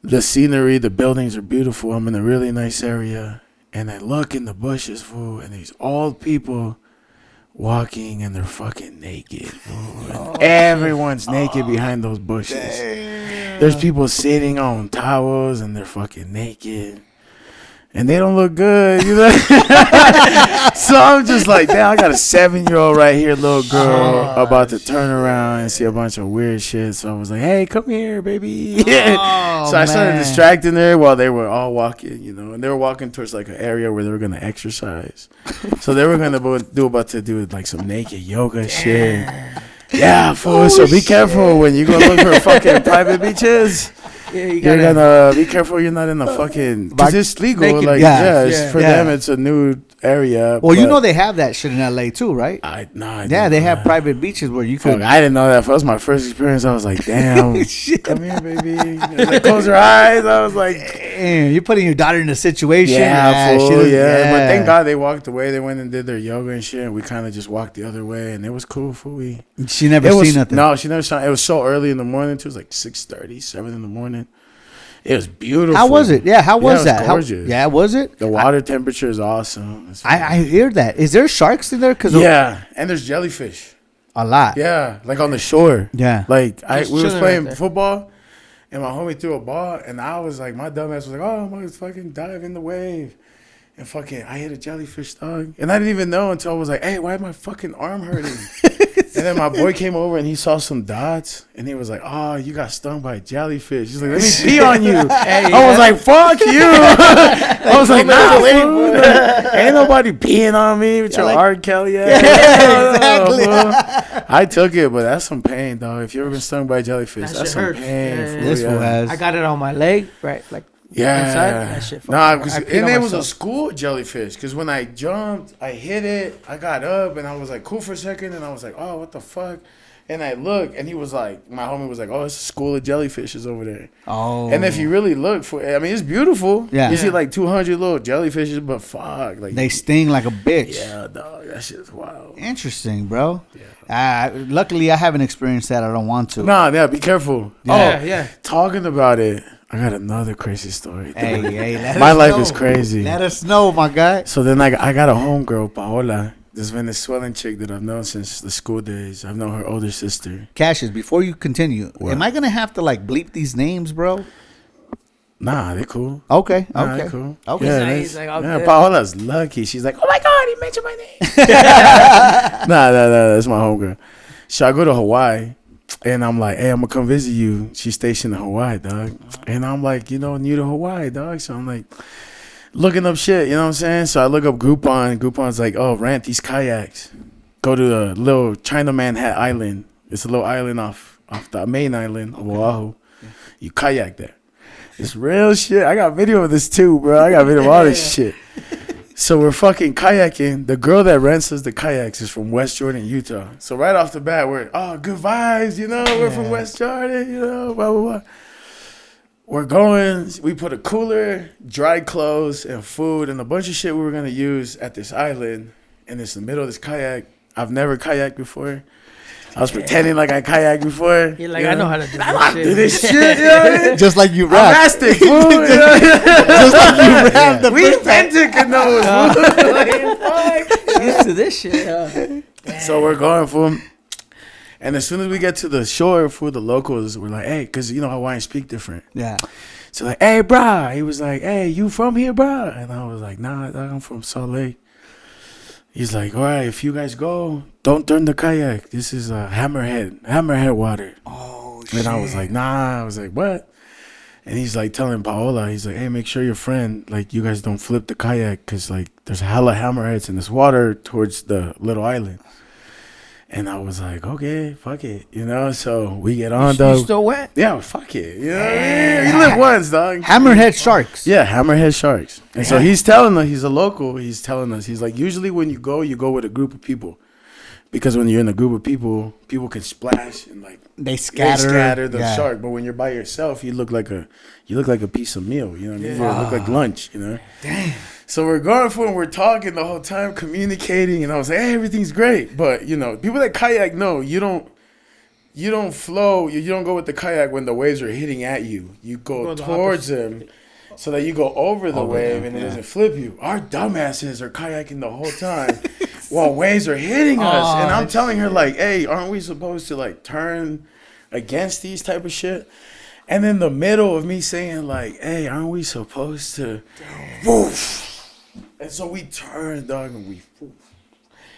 The scenery, the buildings are beautiful. I'm in a really nice area. And I look in the bushes, and these old people walking and they're fucking naked. Everyone's naked behind those bushes. There's people sitting on towels and they're fucking naked. And they don't look good, you know. So I'm just like, damn, I got a 7-year-old right here, little girl, about to turn around and see a bunch of weird shit. So I was like, hey, come here, baby. So I started distracting her while they were all walking, you know. And they were walking towards like an area where they were gonna exercise. So they were gonna do like some naked yoga shit. Yeah, fool. So be careful when you go look for fucking private beaches. Yeah, You're gonna be careful you're not in the fucking, because it's legal. naked. Like, for them, it's a new area. Well, you know they have that shit in LA too, right? I they have private beaches where you could. I didn't know that. That was my first experience. I was like, damn, come here, baby. Like, close her eyes. I was like, damn, you're putting your daughter in a situation. Yeah, fool, But thank God they walked away. They went and did their yoga and shit. And we kind of just walked the other way, and it was cool. Fool. She never seen nothing. No, she never saw. It was so early in the morning too. It was like 6:30, 7 in the morning. It was beautiful. How was it? Yeah, how was that? Gorgeous. Was it? The water temperature is awesome. I hear that. Is there sharks in there? And there's jellyfish. A lot. Yeah, like on the shore. Yeah. Like we was playing right football, and my homie threw a ball, and I was like, my dumb ass was like, oh, I'm gonna fucking dive in the wave. And fucking, I hit a jellyfish, dog. And I didn't even know until I was like, hey, why is my fucking arm hurting? And then my boy came over and he saw some dots. And he was like, oh, you got stung by a jellyfish. He's like, let me pee on you. I was like, fuck you. I was like, nah, fool. Ain't nobody peeing on me with your R. Kelly ass. Exactly. I took it, but that's some pain, dog. If you ever been stung by a jellyfish, that's some pain. Yeah. This one has. I got it on my leg, right? Like, yeah. inside. That shit Nah, and it was a school jellyfish. Because when I jumped, I hit it. I got up and I was like, cool for a second. And I was like, oh, what the fuck? And I looked, and he was like, my homie was like, oh, it's a school of jellyfishes over there. Oh. And if you really look for it, I mean, it's beautiful. Yeah. You see like 200 little jellyfishes, but fuck. Like, they sting like a bitch. Yeah, dog. That shit's wild. Interesting, bro. Yeah. Luckily, I haven't experienced that. I don't want to. Nah, yeah, be careful. Yeah. Talking about it, I got another crazy story. Hey, my life is crazy. Let us know, my guy. So then I got a homegirl, Paola. This Venezuelan chick that I've known since the school days. I've known her older sister. Cassius, before you continue, am I gonna have to like bleep these names, bro? Nah, they cool. Okay, Nah, they cool. Okay. Yeah, he's like, okay. Paola's lucky. She's like, oh my God, he mentioned my name. Nah, that's my homegirl. So I go to Hawaii, and I'm like, hey, I'm gonna come visit you. She's stationed in Hawaii, dog. And I'm like, new to Hawaii, dog. So I'm like, looking up shit, you know what I'm saying? So I look up Groupon. Groupon's like, oh, rent these kayaks. Go to a little Chinaman Hat Island. It's a little island off the main island of Oahu. You kayak there. It's real shit. I got video of this too, bro. I got video of all this shit. So we're fucking kayaking. The girl that rents us the kayaks is from West Jordan, Utah. So right off the bat, we're, good vibes, we're from West Jordan, blah, blah, blah. We're going, we put a cooler, dry clothes, and food, and a bunch of shit we were going to use at this island. And it's in the middle of this kayak. I've never kayaked before. I was pretending like I kayaked before. You're like, I know how to do this shit. I know how to do this shit, you know what I mean? Just like you I'm rap. astic, fool. Just like you rap. the We invented canoes, fool. Used to this shit. So we're going, fool. And as soon as we get to the shore, for the locals, we're like, hey, because, Hawaiians speak different. Yeah. So like, hey, brah. He was like, hey, you from here, brah? And I was like, nah, I'm from Salt Lake. He's like, all right, if you guys go, don't turn the kayak. This is hammerhead water. Oh, shit. And I was like, nah. I was like, what? And he's like telling Paola, he's like, hey, make sure your friend, like, you guys don't flip the kayak because, like, there's hella hammerheads in this water towards the little island. And I was like, okay, fuck it, So we get on, dog. You still wet? Yeah, fuck it. You know what I mean? You live once, dog. Hammerhead sharks. Yeah, hammerhead sharks. And so he's telling us, he's a local. He's telling us, he's like, usually when you go with a group of people. Because when you're in a group of people can splash and like they scatter the shark. But when you're by yourself, you look like a piece of meal. You know what I mean? You look like lunch. Damn. So we're going for it, and we're talking the whole time, communicating, and I was like, hey, everything's great. But people that kayak know you don't flow. You don't go with the kayak when the waves are hitting at you. You go towards them. So that you go over the wave and it doesn't flip you. Our dumbasses are kayaking the whole time. while waves are hitting us. And I'm telling her, like, hey, aren't we supposed to, like, turn against these type of shit? And in the middle of me saying, like, hey, aren't we supposed to? Woof. And so we turn, dog, and we woof.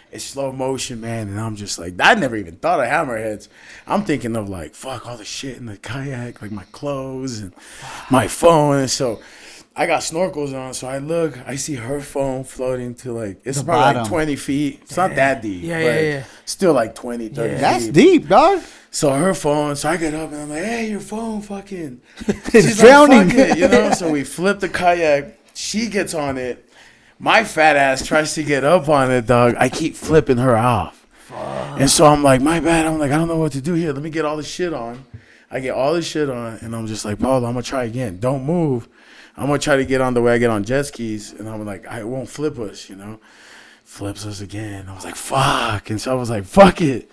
It's slow motion, man. And I'm just like, I never even thought of hammerheads. I'm thinking of, like, fuck, all the shit in the kayak, like my clothes and my phone. And so I got snorkels on, so I look, I see her phone floating to, like, it's probably like 20 feet. It's not that deep. Yeah. Still like 20, 30 feet. That's deep, dog. So her phone, so I get up and I'm like, hey, your phone fucking. It's She's drowning. like, fuck it, you know? So we flip the kayak. She gets on it. My fat ass tries to get up on it, dog. I keep flipping her off. And so I'm like, my bad. I'm like, I don't know what to do here. Let me get all this shit on. I get all this shit on, and I'm just like, Paul, I'm going to try again. Don't move. I'm going to try to get on the way I get on jet skis. And I'm like, I won't flip us, you know. Flips us again. I was like, fuck. And so I was like, fuck it.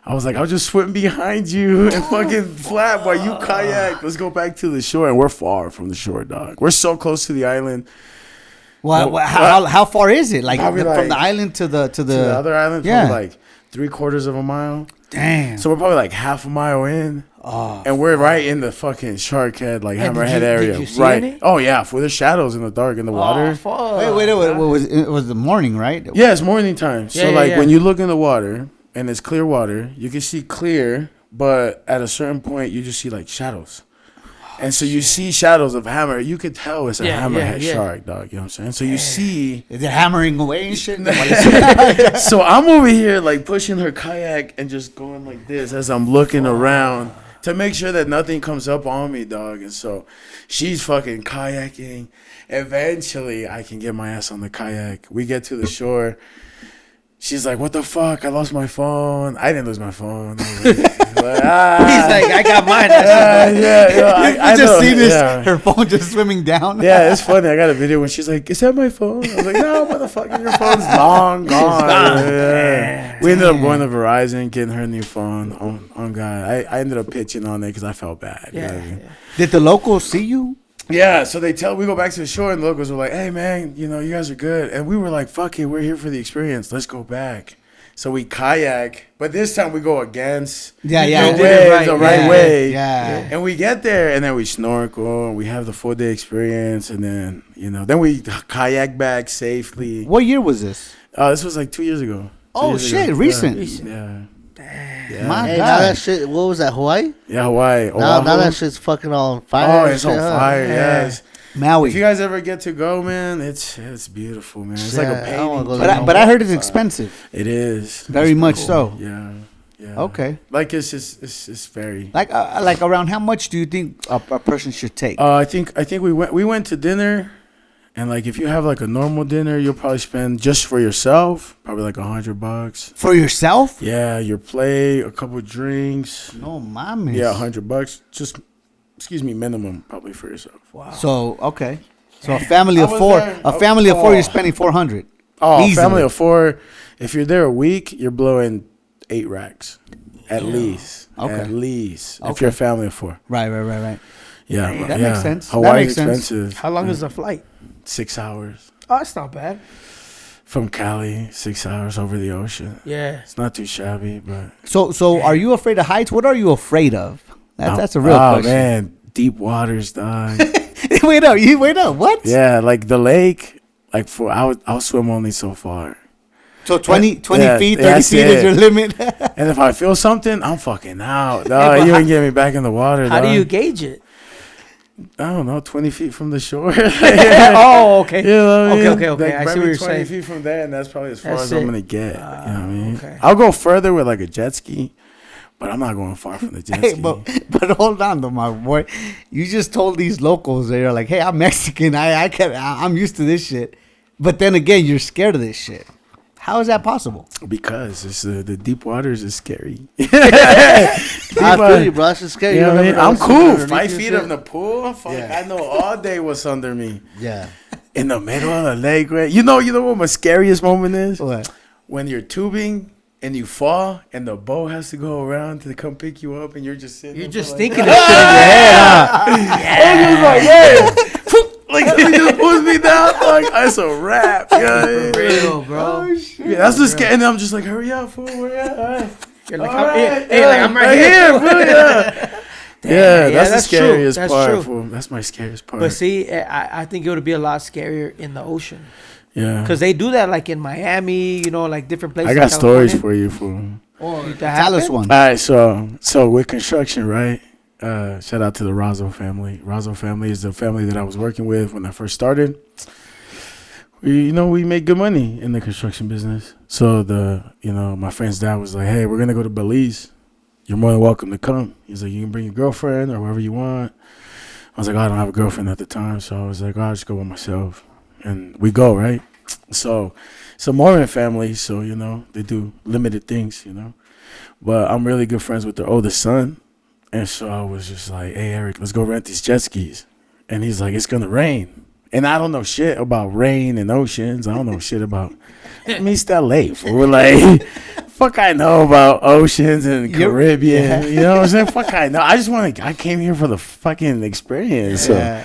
I was like, I'll just swim behind you and fucking flap while you kayak. Let's go back to the shore. And we're far from the shore, dog. We're so close to the island. How far is it? Like, Probably from the like- island to the other island, Yeah. probably like 3/4 of a mile. Damn. So we're probably like half a mile in. And we're right in the fucking shark head, like And hammerhead did area. you see right. any? Oh, yeah. For the shadows in the dark in the water. Fuck. Wait. It was the morning, right? Yeah, it's morning time. So, Yeah. when you look in the water and it's clear water, you can see clear, but at a certain point, you just see like shadows. And so you see shadows of hammer. You could tell it's a hammerhead shark, dog. You know what I'm saying? So you see. Is it hammering away and shit? So I'm over here like pushing her kayak and just going like this as I'm looking around to make sure that nothing comes up on me, dog. And so she's fucking kayaking. Eventually, I can get my ass on the kayak. We get to the shore. She's like, what the fuck? I lost my phone. I didn't lose my phone. I was like, He's like, I got mine. I You just know, see this, yeah. her phone just swimming down. Yeah, it's funny. I got a video when she's like, is that my phone? I was like, no, motherfucker, your phone's long gone. Yeah. We ended up going to Verizon, getting her a new phone. On God. I ended up pitching on it because I felt bad. You know what I mean? Did the locals see you? Yeah, so we go back to the shore and the locals were like, hey, man, you know, you guys are good. And we were like, fuck it, we're here for the experience. Let's go back. So we kayak, but this time we go against Yeah. the right way. Yeah. And we get there and then we snorkel and we have the full day experience. And then, you know, then we kayak back safely. What year was this? This was like 2 years ago. Oh, shit, recent. Yeah. My Hey, God. now that shit. What was that? Hawaii? Yeah, Hawaii. Now Oahu. that shit's fucking on fire. Oh, and it's shit, on huh? fire, yes. Maui. If you guys ever get to go, man, it's beautiful, man. It's like a Yeah, I wanna painting. go there. But I heard it's expensive. It is. Very It's much cool. so. Yeah. Okay. Like it's very. Like around how much do you think a person should take? I think we went to dinner, and like if you have like a normal dinner, you'll probably spend just for yourself probably like $100. For yourself? Yeah, your plate, a couple drinks. No mames. Yeah, $100. Just minimum probably for yourself. Wow. So okay. So a family of I was four. there. A family of four. Oh. You're spending $400. Oh, Easily. family of 4. If you're there a week, you're blowing 8 racks at least. Okay. At least. If Okay. you're a family of 4. Right. Yeah. That yeah. makes sense. That Hawaii's makes sense. expensive. How long is the flight? 6 hours. Oh, that's not bad. From Cali, 6 hours over the ocean. Yeah. It's not too shabby, but So are you afraid of heights? What are you afraid of? That's a real question. Oh man, deep waters, dog. Wait up. What? Yeah, like the lake. Like I'll swim only so far. So 20 Yeah, feet, 30 that's feet is it. your limit. And if I feel something, I'm fucking out. Dog, you ain't get me back in the water. How do dog. you gauge it? I don't know, 20 feet from the shore. Oh, okay. You know what I mean? Okay. Like, I see maybe what you're 20 saying. feet from there, and that's probably as far That's as I'm it. gonna get. You know what I mean? Okay. I'll go further with like a jet ski, but I'm not going far from the jet Hey, ski. but hold on though, my boy. You just told these locals they're like, "Hey, I'm Mexican. I'm used to this shit." But then again, you're scared of this shit. How is that possible? Because it's the deep waters is scary. I feel you, bro. It's just scary. You know what I mean? never know I'm what's cool. underneath 5 you feet and in the pool. Fuck, Yeah. I know all day what's under me. Yeah. In the middle of the lake, right? You know what my scariest moment is? What? When you're tubing and you fall and the boat has to go around to come pick you up and you're just sitting. You're there just like, thinking of shit in your head, huh? I'm just like, hey. Like, he just pulls me down. dog. It's a rap, yeah. For real, bro. Yeah, that's the scary. And I'm just like, hurry up, fool. Where you at? All right. You're like, All right, like, I'm right here. fool. Yeah. Yeah, that's the scariest That's part. true. Fool. That's my scariest part. But see, I think it would be a lot scarier in the ocean. Yeah. Because they do that like in Miami, you know, like different places. I got in stories California. for you, fool. Oh, Tell us one. All right, so with construction, right? Shout out to the Razzo family. Razzo family is the family that I was working with when I first started. We make good money in the construction business. So my friend's dad was like, "Hey, we're gonna go to Belize. You're more than welcome to come." He's like, "You can bring your girlfriend or whoever you want." I was like, "I don't have a girlfriend at the time," so I was like, "I'll just go by myself." And we go, right? So it's a Mormon family, so they do limited things, But I'm really good friends with their oldest son. And so I was just like, "Hey, Eric, let's go rent these jet skis." And he's like, "It's going to rain." And I don't know shit about rain and oceans. I don't know shit about... I mean, it's LA. We're like, fuck I know about oceans and Caribbean. Yeah. You know what I'm saying? Fuck I know. I came here for the fucking experience. So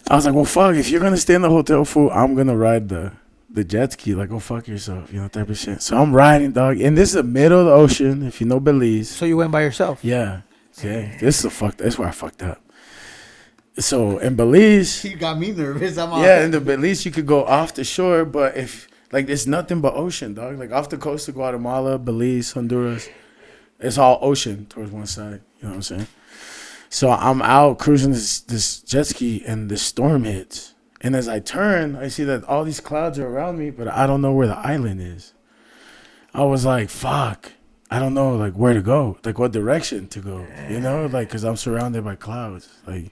I was like, well, fuck, if you're going to stay in the hotel, fool, I'm going to ride the jet ski. Like, go fuck yourself, type of shit. So I'm riding, dog. And this is the middle of the ocean, if you know Belize. So you went by yourself? Yeah. Okay. That's where I fucked up. So in Belize, You got me nervous. in the Belize you could go off the shore, but if it's nothing but ocean, dog. Like off the coast of Guatemala, Belize, Honduras, it's all ocean towards one side. You know what I'm saying? So I'm out cruising this jet ski, and the storm hits. And as I turn, I see that all these clouds are around me, but I don't know where the island is. I was like, fuck. I don't know, like, where to go. Like, what direction to go. Like, because I'm surrounded by clouds. Like,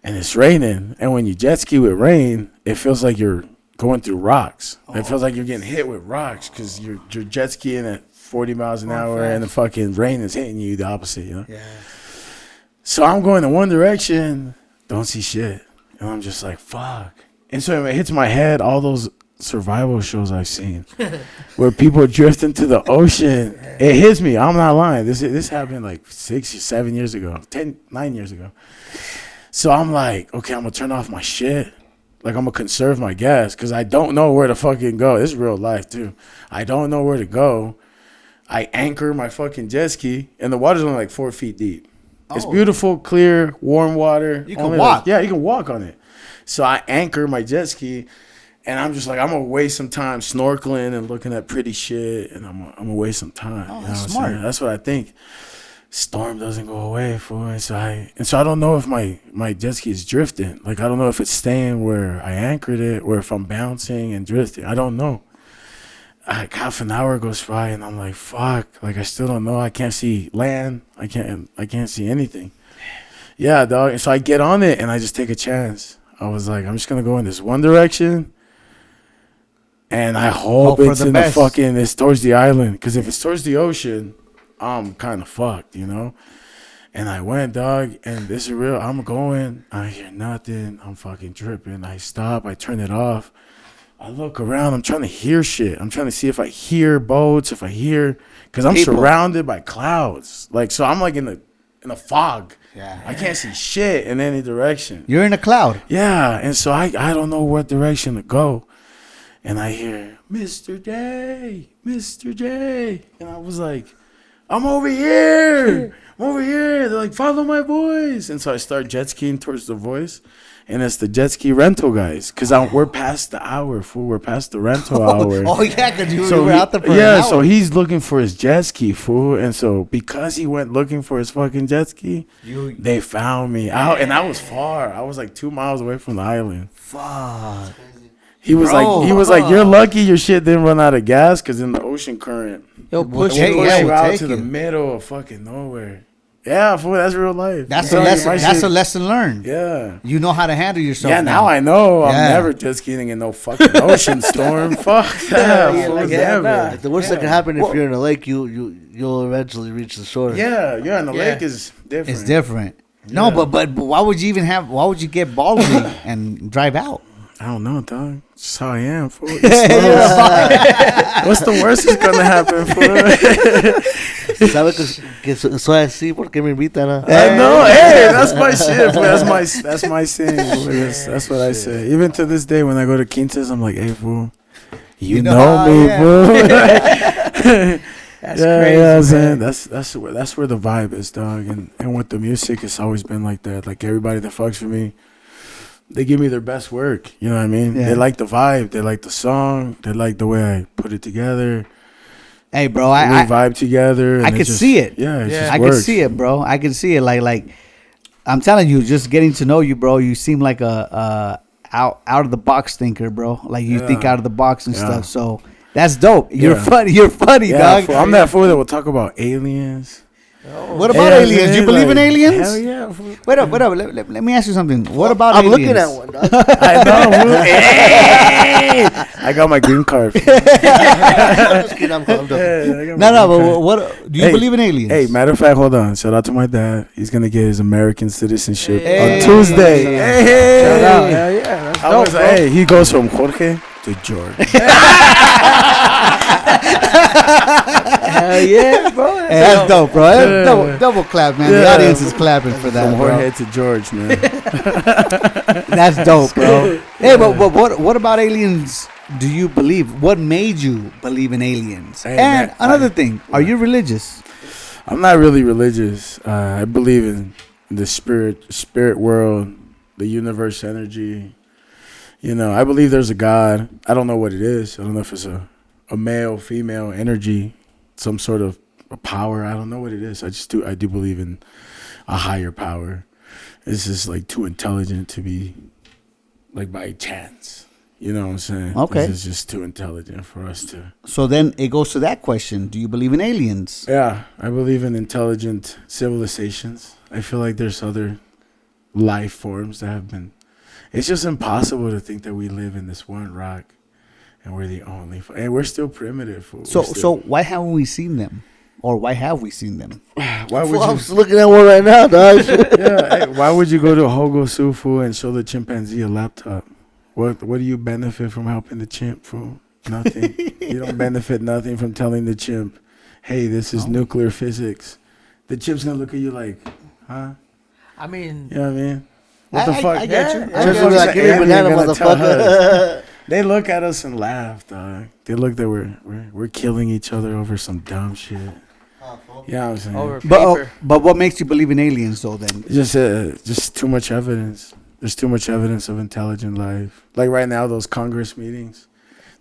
and it's raining. And when you jet ski with rain, it feels like you're going through rocks. It feels like you're getting hit with rocks because you're jet skiing at 40 miles an hour and the fucking rain is hitting you the opposite, Yeah. So I'm going in one direction, don't see shit. And I'm just like, fuck. And so it hits my head, all those survival shows I've seen where people drift into the ocean. It hits me. I'm not lying. This happened like 6 or 7 years ago, 9 years ago. So I'm like, okay, I'm going to turn off my shit. Like, I'm going to conserve my gas because I don't know where to fucking go. This is real life, too. I don't know where to go. I anchor my fucking jet ski, and the water's only like 4 feet deep. It's beautiful, clear, warm water. You can walk. You can walk on it. So I anchor my jet ski, and I'm just like, I'm going to waste some time snorkeling and looking at pretty shit, and I'm going to waste some time. Oh, you know that's what I'm smart. saying? That's what I think. Storm doesn't go away, fool. And so I don't know if my jet ski is drifting. Like, I don't know if it's staying where I anchored it or if I'm bouncing and drifting. I don't know. Like, half an hour goes by and I'm like, fuck. Like, I still don't know. I can't see land. I can't see anything. Yeah, dog. And so I get on it and I just take a chance. I was like, I'm just gonna go in this one direction. And I hope it's in the fucking, it's towards the island. Because if it's towards the ocean, I'm kind of fucked, And I went, dog, and this is real. I'm going. I hear nothing. I'm fucking tripping. I stop. I turn it off. I look around. I'm trying to hear shit. I'm trying to see if I hear boats, because I'm surrounded by clouds. Like, so I'm like in a fog. Yeah. I can't see shit in any direction. You're in a cloud. Yeah, and so I don't know what direction to go. And I hear, Mr. J. And I was like, I'm over here. They're like, follow my voice. And so I start jet skiing towards the voice. And it's the jet ski rental guys. Because we're past the hour, fool. We're past the rental hour. Oh, yeah, because you were out there for an hour. So he's looking for his jet ski, fool. And so because he went looking for his fucking jet ski, they found me out. And I was far. I was like 2 miles away from the island. Fuck. He was like, you're lucky your shit didn't run out of gas because in the ocean current, Yo, push it it. you out to the middle of fucking nowhere. Yeah, fool, that's real life. That's a lesson. That's a lesson learned. Yeah. You know how to handle yourself. Yeah, now I know. Yeah. I'm never jet skiing in no fucking ocean storm. Fuck that. Fool, never. Like, the worst that can happen if you're in a lake, you'll eventually reach the shore. Yeah, in the lake is different. It's different. No, but why would you get ballsy and drive out? I don't know, dog. Just how I am, fool. What's the worst that's gonna happen, fool? ¿Sabe que soy así porque me invitan? I know. Hey, that's my shit, fool. That's my saying. That's what I say. Even to this day, when I go to Quintas, I'm like, hey, fool, you know me, fool. That's crazy. Yeah, that's where the vibe is, dog. And with the music, it's always been like that. Like everybody that fucks with me, they give me their best work. You know what I mean? Yeah. They like the vibe. They like the song. They like the way I put it together. Hey, bro, We I vibe together. I and could see it. Yeah, it just I works. could see it, bro. I could see it. Like I'm telling you, just getting to know you, bro. You seem like a out of the box thinker, bro. Like you think out of the box and stuff. So that's dope. You're funny. You're funny, dog. Fool, I'm that fool that will talk about aliens. What about aliens? Do you believe in aliens? Hell yeah. Fool. Wait up. Let me ask you something. What about I'm aliens? looking at one, dog. I know. Fool. Hey! I got my green card. Fool. I'm just kidding. I'm joking. I got my No, green but card. what do you Hey, believe in aliens? Hey, matter of fact, hold on. Shout out to my dad. He's gonna get his American citizenship Hey. on Tuesday. Hey, Shout out. Hell yeah. That's I dope, was bro. like, hey, he goes from Jorge to George. Hell yeah, bro. Hey, that's dope, bro. That's double clap, man. The Yeah. audience is clapping for that, From bro. Jorge to George, man. That's dope, bro. Hey, but what about aliens? Do you believe? What made you believe in aliens? Hey, And man, another thing, are you religious? I'm not really religious. I believe in the spirit world, the universe energy. You know, I believe there's a God. I don't know what it is. I don't know if it's a male, female energy, some sort of a power. I don't know what it is. I do believe in a higher power. It's just like too intelligent to be like by chance. You know what I'm saying? Okay. This is just too intelligent for us to. So then it goes to that question: do you believe in aliens? Yeah, I believe in intelligent civilizations. I feel like there's other life forms that have been. It's just impossible to think that we live in this one rock, and we're the only. And we're still primitive. Fool. So why haven't we seen them, or why have we seen them? why would Well, I'm you? just looking at one right now, dog. Yeah, hey, why would you go to Hogo Sufu and show the chimpanzee a laptop? What do you benefit from helping the chimp, fool? Nothing. You don't benefit nothing from telling the chimp, hey, this is nuclear physics. The chimp's gonna look at you like, huh? I mean, You know what I mean? What the fuck? I get you. Yeah, I What get the Just fuck you. is like, an give me a alien banana, gonna tell us? motherfucker. They look at us and laugh, dog. They look that we're killing each other over some dumb shit. Yeah, I'm saying. over But paper. but what makes you believe in aliens, though? Then Just too much evidence. There's too much evidence of intelligent life. Like right now, those Congress meetings,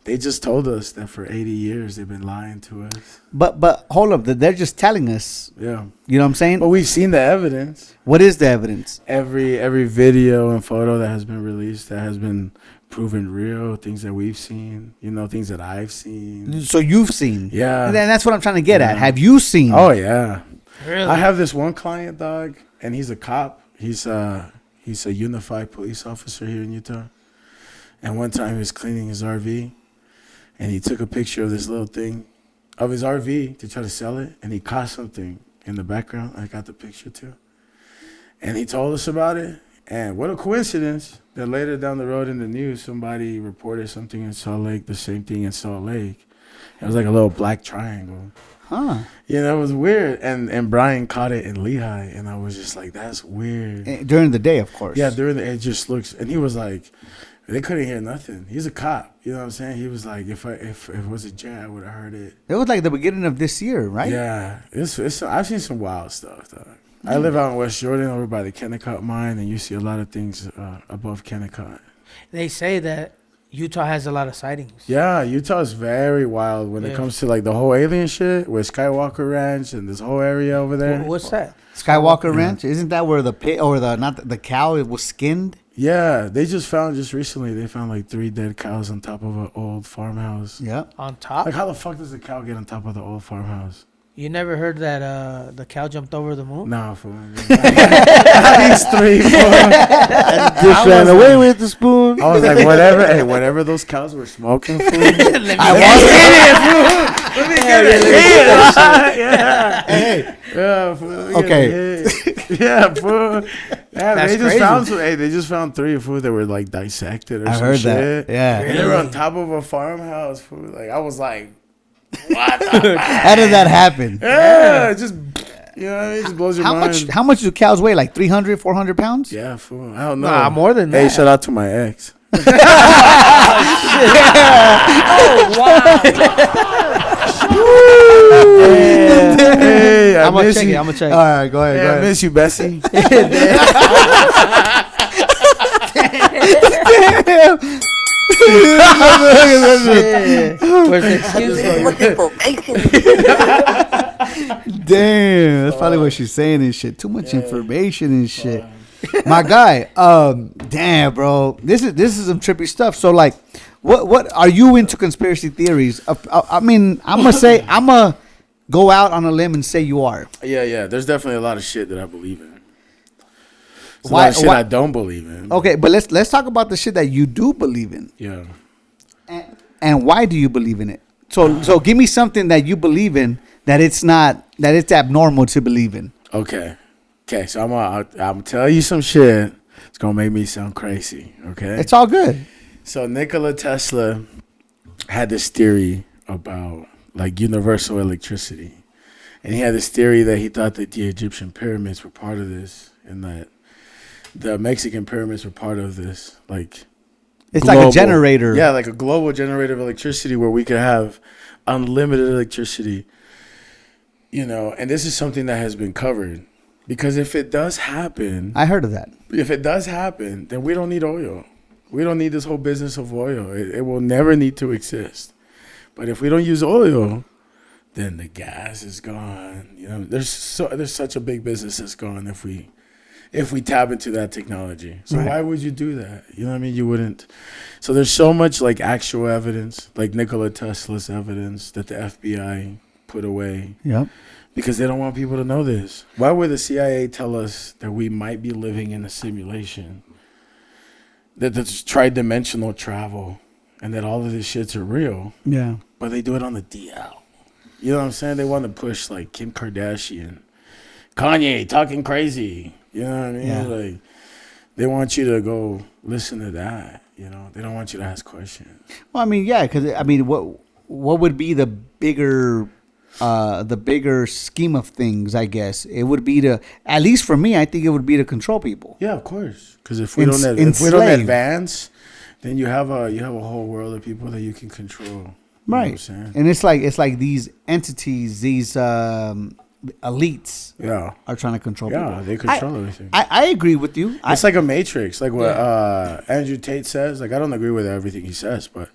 they just told us that for 80 years they've been lying to us. but hold up, they're just telling us. Yeah, You know what I'm saying? but we've seen the evidence. What is the evidence? Every video and photo that has been released that has been proven real, things that we've seen, things that I've seen. So you've seen? Yeah. And then that's what I'm trying to get at. Yeah. Have you seen? Oh yeah. Really? I have this one client, dog, and he's a cop. He's a unified police officer here in Utah. And one time he was cleaning his RV, and he took a picture of this little thing of his RV to try to sell it, and he caught something in the background. I got the picture too. And he told us about it. And what a coincidence that later down the road in the news, somebody reported something in Salt Lake, the same thing in Salt Lake. It was like a little black triangle. Huh? It was weird. And Brian caught it in Lehigh, and I was just like, that's weird. During the day, of course. Yeah, it just looks, and he was like, they couldn't hear nothing. He's a cop, you know what I'm saying? He was like, if it was a jet, I would have heard it. It was like the beginning of this year, right? Yeah, I've seen some wild stuff, though. I live out in West Jordan, over by the Kennecott mine, and you see a lot of things above Kennecott. They say that Utah has a lot of sightings. Yeah, Utah's very wild when it comes to like the whole alien shit with Skywalker Ranch and this whole area over there. What's that? Skywalker Ranch. Isn't that where the pig or the cow it was skinned? Yeah, they just recently, they found like 3 dead cows on top of an old farmhouse. Yeah. On top? Like, how the fuck does the cow get on top of the old farmhouse? You never heard that the cow jumped over the moon? Nah, fool. These 3, fool. Just ran away with the spoon. I was like, whatever those cows were smoking, fool. I was Let me get it. Yeah. Hey. Yeah, fool. Okay. Yeah, fool. Yeah, That's they just crazy. found some. Hey, they just found 3 food that were like dissected or I some heard shit. that. Yeah. And they were on top of a farmhouse. Food. Like I was like, what the fuck? How did that happen? Yeah, it just you know, what I mean? It just blows your mind. How much do cows weigh? Like 300, 400 pounds? Yeah, fool. I don't know. Nah, more than Hey, that. shout out to my ex. Hey, I I'm gonna miss check you. it. I'm gonna check. All right, go ahead. Hey, go I ahead. miss you, Bessie. Where's the excuse? Damn, that's probably what she's saying and shit. Too much information and shit. My guy, damn, bro, this is some trippy stuff. So, like, what are you into conspiracy theories? I mean, I'm gonna go out on a limb and say you are. Yeah. There's definitely a lot of shit that I believe in. There's a Why- lot of shit why- I don't believe in. Okay, but let's talk about the shit that you do believe in, Yeah. and why do you believe in it? So give me something that you believe in that it's abnormal to believe in. Okay. So I'm tell you some shit. It's gonna make me sound crazy. Okay. It's all good. So Nikola Tesla had this theory about like universal electricity, and he had this theory that he thought that the Egyptian pyramids were part of this, and that the Mexican pyramids were part of this. Like, It's like a generator. Yeah, like a global generator of electricity where we could have unlimited electricity. You know, and this is something that has been covered. Because if it does happen, I heard of that. if it does happen, then we don't need oil. We don't need this whole business of oil. It will never need to exist. But if we don't use oil, then the gas is gone. You know, there's such a big business that's gone if we tap into that technology. So Right. why would you do that? You know what I mean? You wouldn't. So there's so much like actual evidence, like Nikola Tesla's evidence that the FBI put away. Yep. Because they don't want people to know this. Why would the CIA tell us that we might be living in a simulation? That there's tridimensional travel and that all of these shits are real, Yeah. but they do it on the DL. You know what I'm saying? They want to push like Kim Kardashian, Kanye talking crazy. You know what I mean? Yeah. Like they want you to go listen to that. You know, they don't want you to ask questions. Well, I mean, yeah, because I mean, what would be the bigger scheme of things? I guess it would be to, at least for me, I think it would be to control people. Yeah, of course. Because if we don't Enslave. advance, then you have a whole world of people that you can control. You know what I'm Right. saying? And it's like these entities, these elites Yeah. are trying to control Yeah, people. they control everything. I agree with you. It's like a matrix, like what Andrew Tate says. Like I don't agree with everything he says, but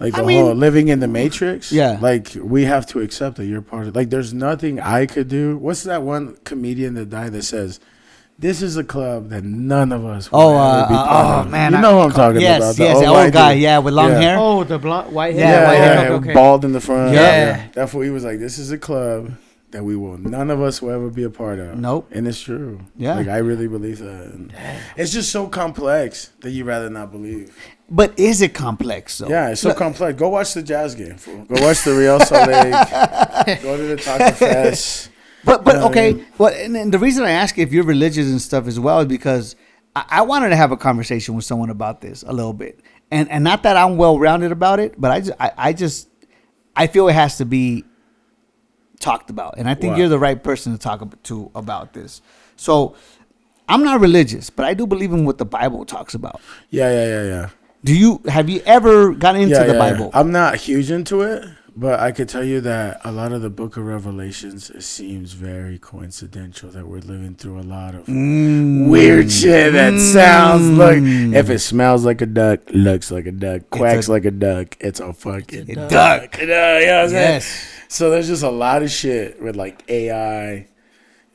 like the whole living in the matrix. Yeah. Like we have to accept that you're part of. Like there's nothing I could do. What's that one comedian that died that says, "This is a club that none of us will ever be part of." man, you know what I'm talking yes, about? Yes, the white old guy, dude. yeah, with long Yeah. hair. Oh, the blonde, white Yeah, hair. white hair. Okay. Bald in the front. Yeah. That's what he was like. This is a club that none of us will ever be a part of. Nope. And it's true. Yeah. Like I really believe that. And it's just so complex that you rather not believe. But is it complex though? Yeah, it's so complex. Go watch the Jazz game, fool. Go watch the Real Salt Lake. Go to the Taco Fest. But You know what I okay, mean? well, and the reason I ask if you're religious and stuff as well is because I wanted to have a conversation with someone about this a little bit, and not that I'm well rounded about it, but I feel it has to be talked about, and I think Wow. you're the right person to talk about this. So I'm not religious, but I do believe in what the Bible talks about. Yeah. Have you ever gotten into the Bible? I'm not huge into it, but I could tell you that a lot of the Book of Revelations, it seems very coincidental that we're living through a lot of weird shit that sounds like, if it smells like a duck, looks like a duck, quacks like a duck, it's a fucking duck. You know what I'm saying? Yes. So there's just a lot of shit with like AI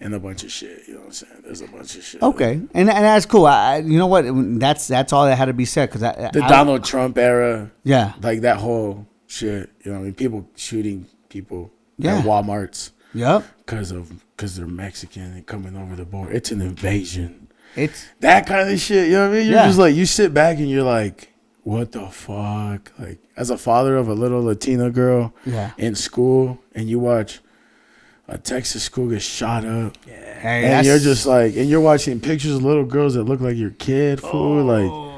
and a bunch of shit. You know what I'm saying? There's a bunch of shit. Okay, and that's cool. You know what? That's all that had to be said because The Donald Trump era. Yeah. Like that whole shit. You know what I mean? People shooting people Yeah. at Walmarts Yep. because they're Mexican and coming over the border. It's an invasion. It's That kind of shit. You know what I mean? You're Yeah. just like, you sit back and you're like, what the fuck? Like, as a father of a little Latina girl Yeah. in school, and you watch a Texas school gets shot up. Yeah. Hey, And you're just like, and you're watching pictures of little girls that look like your kid, fool. Like,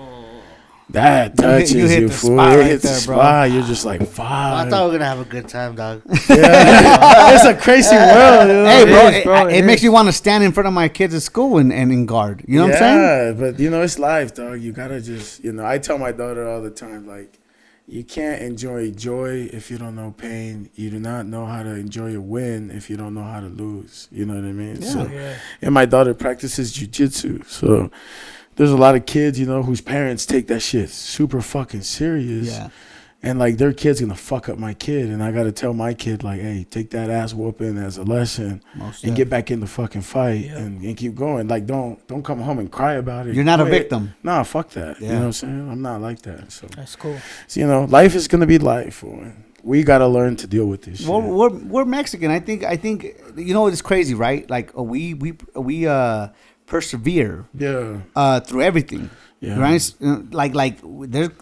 that touches you hit you, the fool. spot It right hits the there, bro. spot. You're just like, fuck. I thought we were gonna have a good time, dog. It's a crazy world. You know? Hey, bro, is, bro, it it makes is. me want to stand in front of my kids at school and in guard. You know what I'm saying? Yeah, but you know, it's life, dog. You gotta just, you know, I tell my daughter all the time, like, you can't enjoy joy if you don't know pain. You do not know how to enjoy a win if you don't know how to lose. You know what I mean? Yeah. So, and my daughter practices jiu-jitsu. So there's a lot of kids, you know, whose parents take that shit super fucking serious. Yeah. And like their kid's gonna fuck up my kid, and I gotta tell my kid like, hey, take that ass whooping as a lesson, Most and get back in the fucking fight and keep going. Like don't come home and cry about it. You're not a Quit. victim. Nah, fuck that. You Yeah. know what I'm saying? I'm not like that. So, That's cool. you know, life is gonna be life. Boy. We gotta learn to deal with this shit. Well, we're Mexican. I think you know it's crazy, right? Like we persevere through everything. Yeah. Right? Like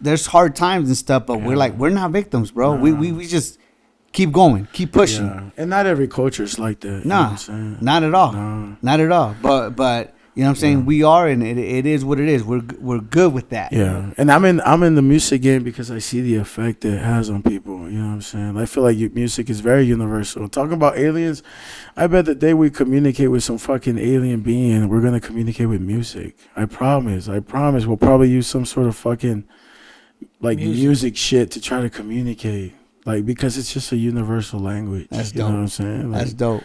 there's hard times and stuff, but we're not victims, bro. Nah. We just keep going, keep pushing. Yeah. And not every culture is like that. You know what Nah, I'm saying? not at all. Nah. Not at all. But you know what I'm saying? We are, and it is what it is. We're good with that. Yeah, and I'm in the music game because I see the effect it has on people. You know what I'm saying? I feel like music is very universal. Talking about aliens, I bet the day we communicate with some fucking alien being, we're gonna communicate with music. I promise. We'll probably use some sort of fucking like music shit to try to communicate. Like because it's just a universal language. That's you dope. know what I'm saying? Like, That's dope.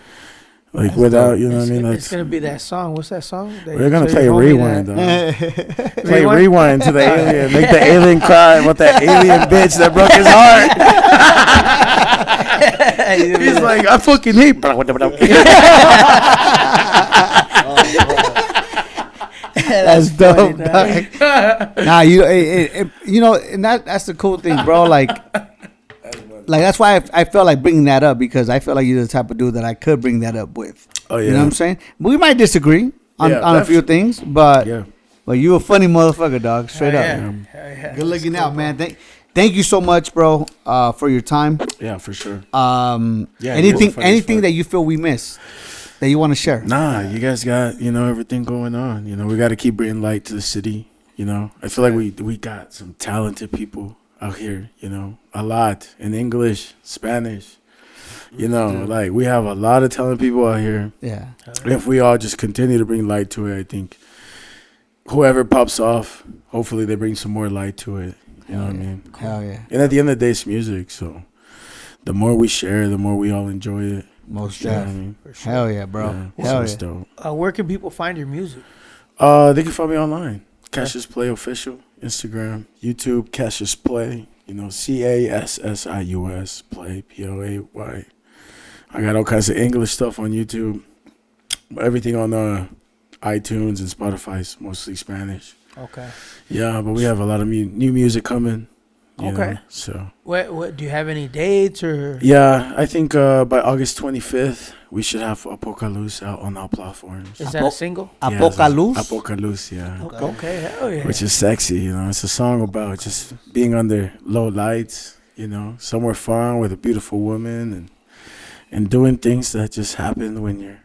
Like That's without, dope. you know what I mean? It's gonna be that song. What's that song? We're gonna play Rewind, dog. Play Rewind? Rewind to the alien. Make the alien cry about that alien bitch that broke his heart. He's like, I fucking hate. That's dope. Dog. Nah, you know, and that's the cool thing, bro. Like that's why I felt like bringing that up because I feel like you're the type of dude that I could bring that up with. Oh yeah, you know what I'm saying? We might disagree on a few things, but you a funny motherfucker, dog. Straight up. Good looking out, man. Thank you so much, bro, for your time. Yeah, for sure. Anything that you feel we missed that you want to share? Nah, you guys got everything going on. We got to keep bringing light to the city. I feel like we got some talented people out here. A lot in English, Spanish. Like we have a lot of talented people out here. Yeah. If we all just continue to bring light to it, I think whoever pops off, hopefully they bring some more light to it. You know what I mean? Hell yeah. And at the end of the day, it's music. So the more we share, the more we all enjoy it. Most You know what I definitely. mean? Hell yeah, bro. Yeah, Hell it's yeah. dope. Where can people find your music? They can find me online. Cassius Play Official, Instagram, YouTube, Cassius Play. CASSIUS Play, PLAY. I got all kinds of English stuff on YouTube. Everything on iTunes and Spotify is mostly Spanish. Okay. Yeah, but we have a lot of new music coming. Okay. So. What do you have any dates or? Yeah, I think by August 25th we should have Apocalypse out on all platforms. Is that a single? Apocalypse? Apocalypse, yeah. Okay, hell yeah. Which is sexy, It's a song about just being under low lights, somewhere fun with a beautiful woman and doing things that just happen when you're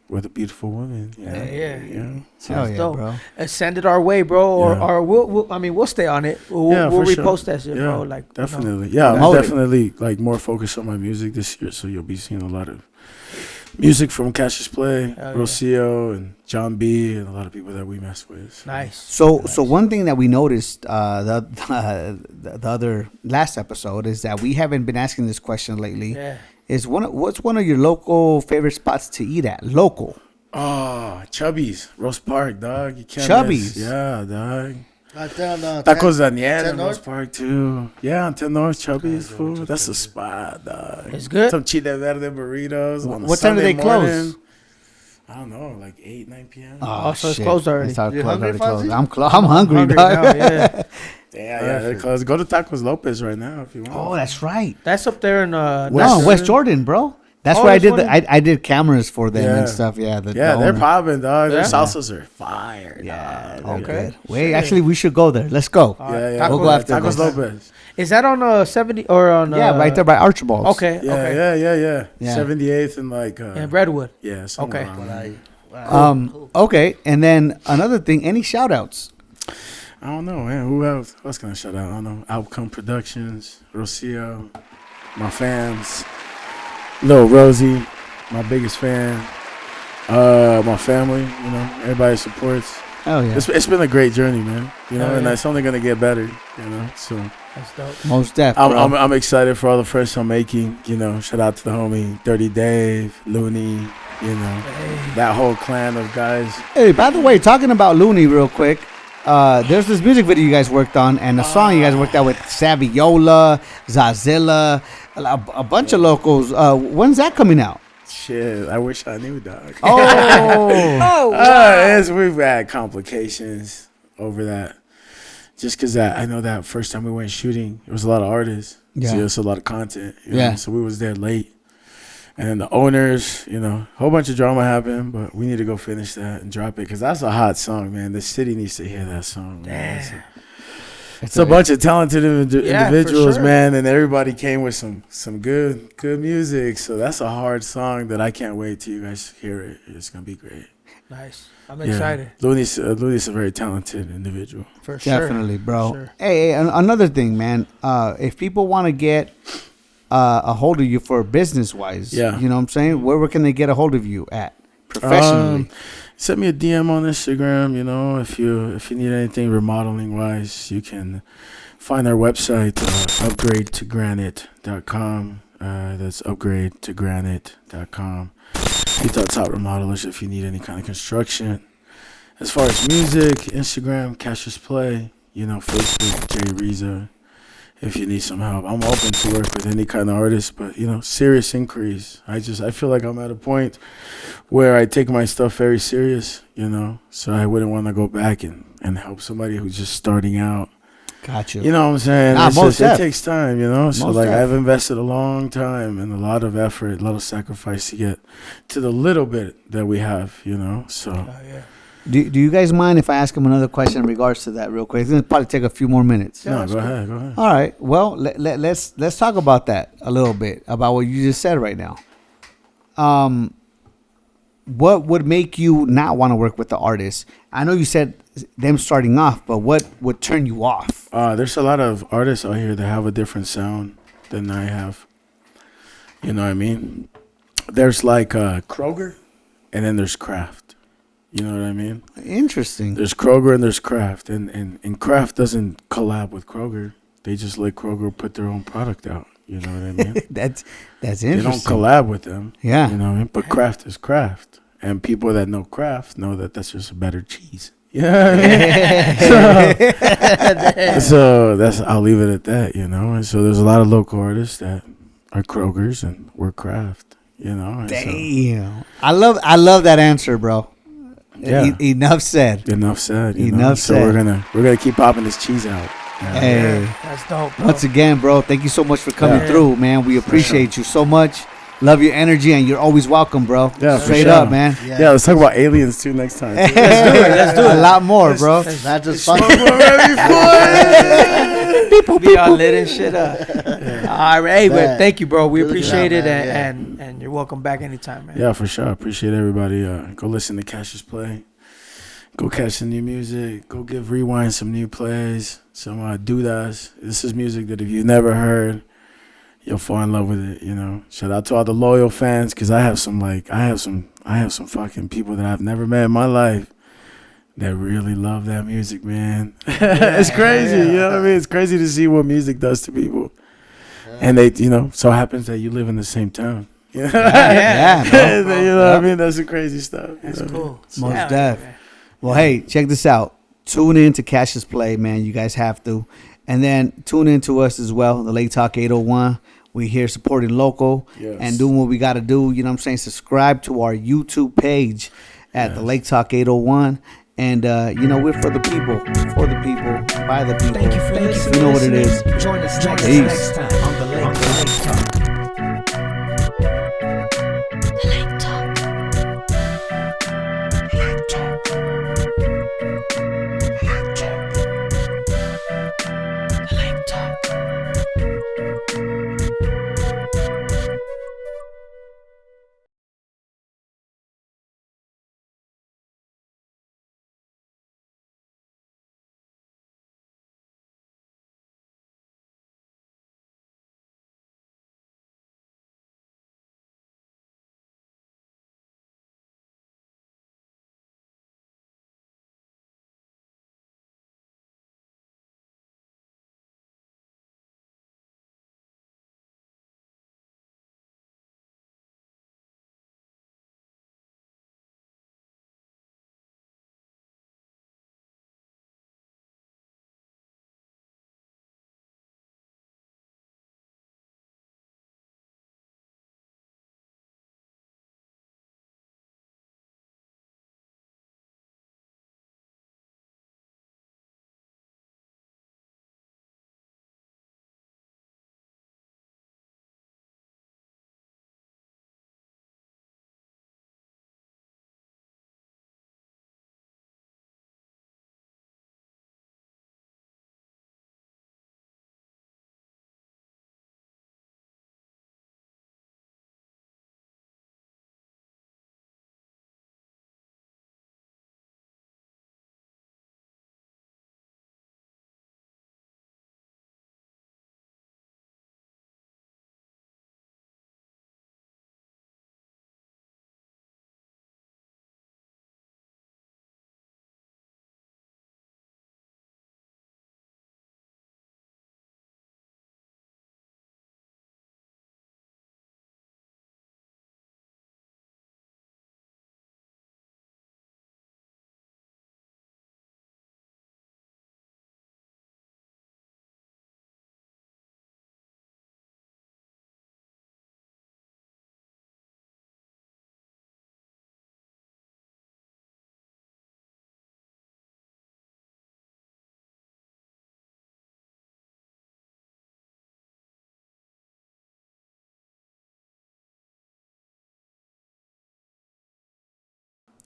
with a beautiful woman. Yeah. Hell Sounds yeah, dope. bro. Send it our way, bro, or we'll stay on it. We'll for repost sure. that shit, bro. Like definitely. Yeah, I'm definitely like more focused on my music this year, so you'll be seeing a lot of music from Cassius Play, Rocio, and John B, and a lot of people that we mess with. So. Nice. So one thing that we noticed the other last episode is that we haven't been asking this question lately. Yeah. What's one of your local favorite spots to eat at? Local. Oh, Chubby's, Rose Park, dog. You can't Chubby's? miss. Yeah, dog. Tacos Tacos Daniel in North? Rose Park, too. Yeah, on 10 North, Chubby's, food. That's a spot, dog. It's good? Some chile verde burritos. On What time do Sunday they close? morning. I don't know, like 8, 9 p.m. Oh, so it's closed already. It's already You hungry, closed. Fonzie? I'm hungry, Hungry dog. now, yeah. Yeah, they're closed. Go to Tacos Lopez right now if you want. Oh, that's right. That's up there in West Jordan, bro. That's where I West did Jordan? I did cameras for them Yeah. and stuff. Yeah, They're popping, dog. Their Yeah? salsas are fire. Yeah, dog. they're good. Wait, actually, we should go there. Let's go. Yeah. We'll go after Tacos this. Lopez. Is that on 70 or on? Yeah, right there by Archibald's. Okay. Yeah, okay. Yeah. 78th and like And Redwood. yeah, somewhere Okay. around there. Okay, and then another thing. Any shout outs? I don't know, man. Who else? What's gonna shout out? I don't know. Outcome Productions, Rocio, my fans, Lil Rosie, my biggest fan. My family, you know, everybody supports. Oh yeah, It's been a great journey, man. You know, Oh, and yeah. it's only gonna get better. You know, so That's dope. most definitely. I'm excited for all the fresh I'm making. You know, shout out to the homie Dirty Dave, Looney. You know, that whole clan of guys. Hey, by the way, talking about Looney real quick. There's this music video you guys worked on, and a song you guys worked out with Saviola, Zazilla, a bunch of locals. When's that coming out? Shit, I wish I knew, dog. Oh, We've had complications over that. Just because I know that first time we went shooting, it was a lot of artists. Yeah. So it was a lot of content. You Yeah. know? So we was there late. And then the owners, you know, a whole bunch of drama happened, but we need to go finish that and drop it because that's a hot song, man. The city needs to hear that song, man. It's a bunch of talented individuals, sure. man, and everybody came with some good music. So that's a hard song that I can't wait till you guys hear it. It's gonna be great. Nice. I'm excited. Looney's a very talented individual. For sure. definitely, bro. Sure. Hey, another thing, man. If people want to get a hold of you for business wise, Yeah. you know what I'm saying? Where can they get a hold of you at professionally? Send me a DM on Instagram. You know, if you need anything remodeling wise, you can find our website, upgradeToGranite.com. That's upgradeToGranite.com. Utah Top Remodelers if you need any kind of construction. As far as music, Instagram, Cassius Play, you know, Facebook, Jay Reza. If you need some help, I'm open to work with any kind of artist, but you know, serious inquiries. I feel like I'm at a point where I take my stuff very serious, you know, so I wouldn't want to go back and help somebody who's just starting out. Gotcha. You know what I'm saying? Nah, most it def. takes time, you know. So Most like def. I've invested a long time and a lot of effort, a lot of sacrifice to get to the little bit that we have, you know. So Oh, yeah. Do you guys mind if I ask him another question in regards to that real quick? It's gonna probably take a few more minutes. no, go ahead. All right. Well, let's talk about that a little bit about what you just said right now. What would make you not want to work with the artist? I know you said them starting off, but what would turn you off? There's a lot of artists out here that have a different sound than I have. You know what I mean? There's like Kroger, and then there's Kraft. You know what I mean? Interesting. There's Kroger and there's Kraft, and Kraft doesn't collab with Kroger. They just let Kroger put their own product out. You know what I mean? That's They interesting. don't collab with them. Yeah. You know what I mean? But Kraft is Kraft, and people that know Kraft know that that's just a better cheese. Yeah. So that's I'll leave it at that. You know, and so there's a lot of local artists that are Krogers and we're Kraft. You know. And so- Damn. I love that answer, bro. Yeah. Enough said. Enough said. You know? Enough so said. we're gonna keep popping this cheese out. Yeah. Hey. That's dope, bro. Once again, bro, thank you so much for coming Yeah. through, man. We appreciate you so much. Love your energy, and you're always welcome, bro. Yeah, for Straight sure. up, man. Yeah, let's talk about aliens too next time. Let's do it. A lot more, bro. Not just fun. Be all lit and shit up. All right, hey, but Man. thank you, bro. We Really good appreciate job, it, man. and you're welcome back anytime, man. Yeah, for sure. I appreciate everybody. Go listen to Cassius Play. Go catch some new music. Go give Rewind some new plays. Some doodas. This is music that if you've never heard, you'll fall in love with it. You know. Shout out to all the loyal fans, because I have some fucking people that I've never met in my life that really love that music, man. It's crazy. You know what I mean? It's crazy to see what music does to people. And they, you know, so happens that you live in the same town. Yeah. Yeah, bro. You know what I mean? That's the crazy stuff. you That's know? cool. Most Yeah, def. man. Well, hey, check this out. Tune in to Cassius Play, man. You guys have to. And then tune in to us as well, the Lake Talk 801. We here supporting local Yes. and doing what we got to do. You know what I'm saying? Subscribe to our YouTube page at the Lake Talk 801. And, you know, we're for the people, by the people. Thank you for listening. You know what it is. Join us Peace. next time on the Lake Talk. Lake Talk.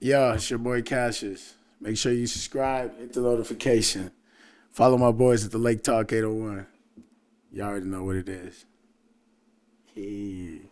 Yo, it's your boy Cassius. Make sure you subscribe, hit the notification. Follow my boys at the Lake Talk 801. Y'all already know what it is. Yeah.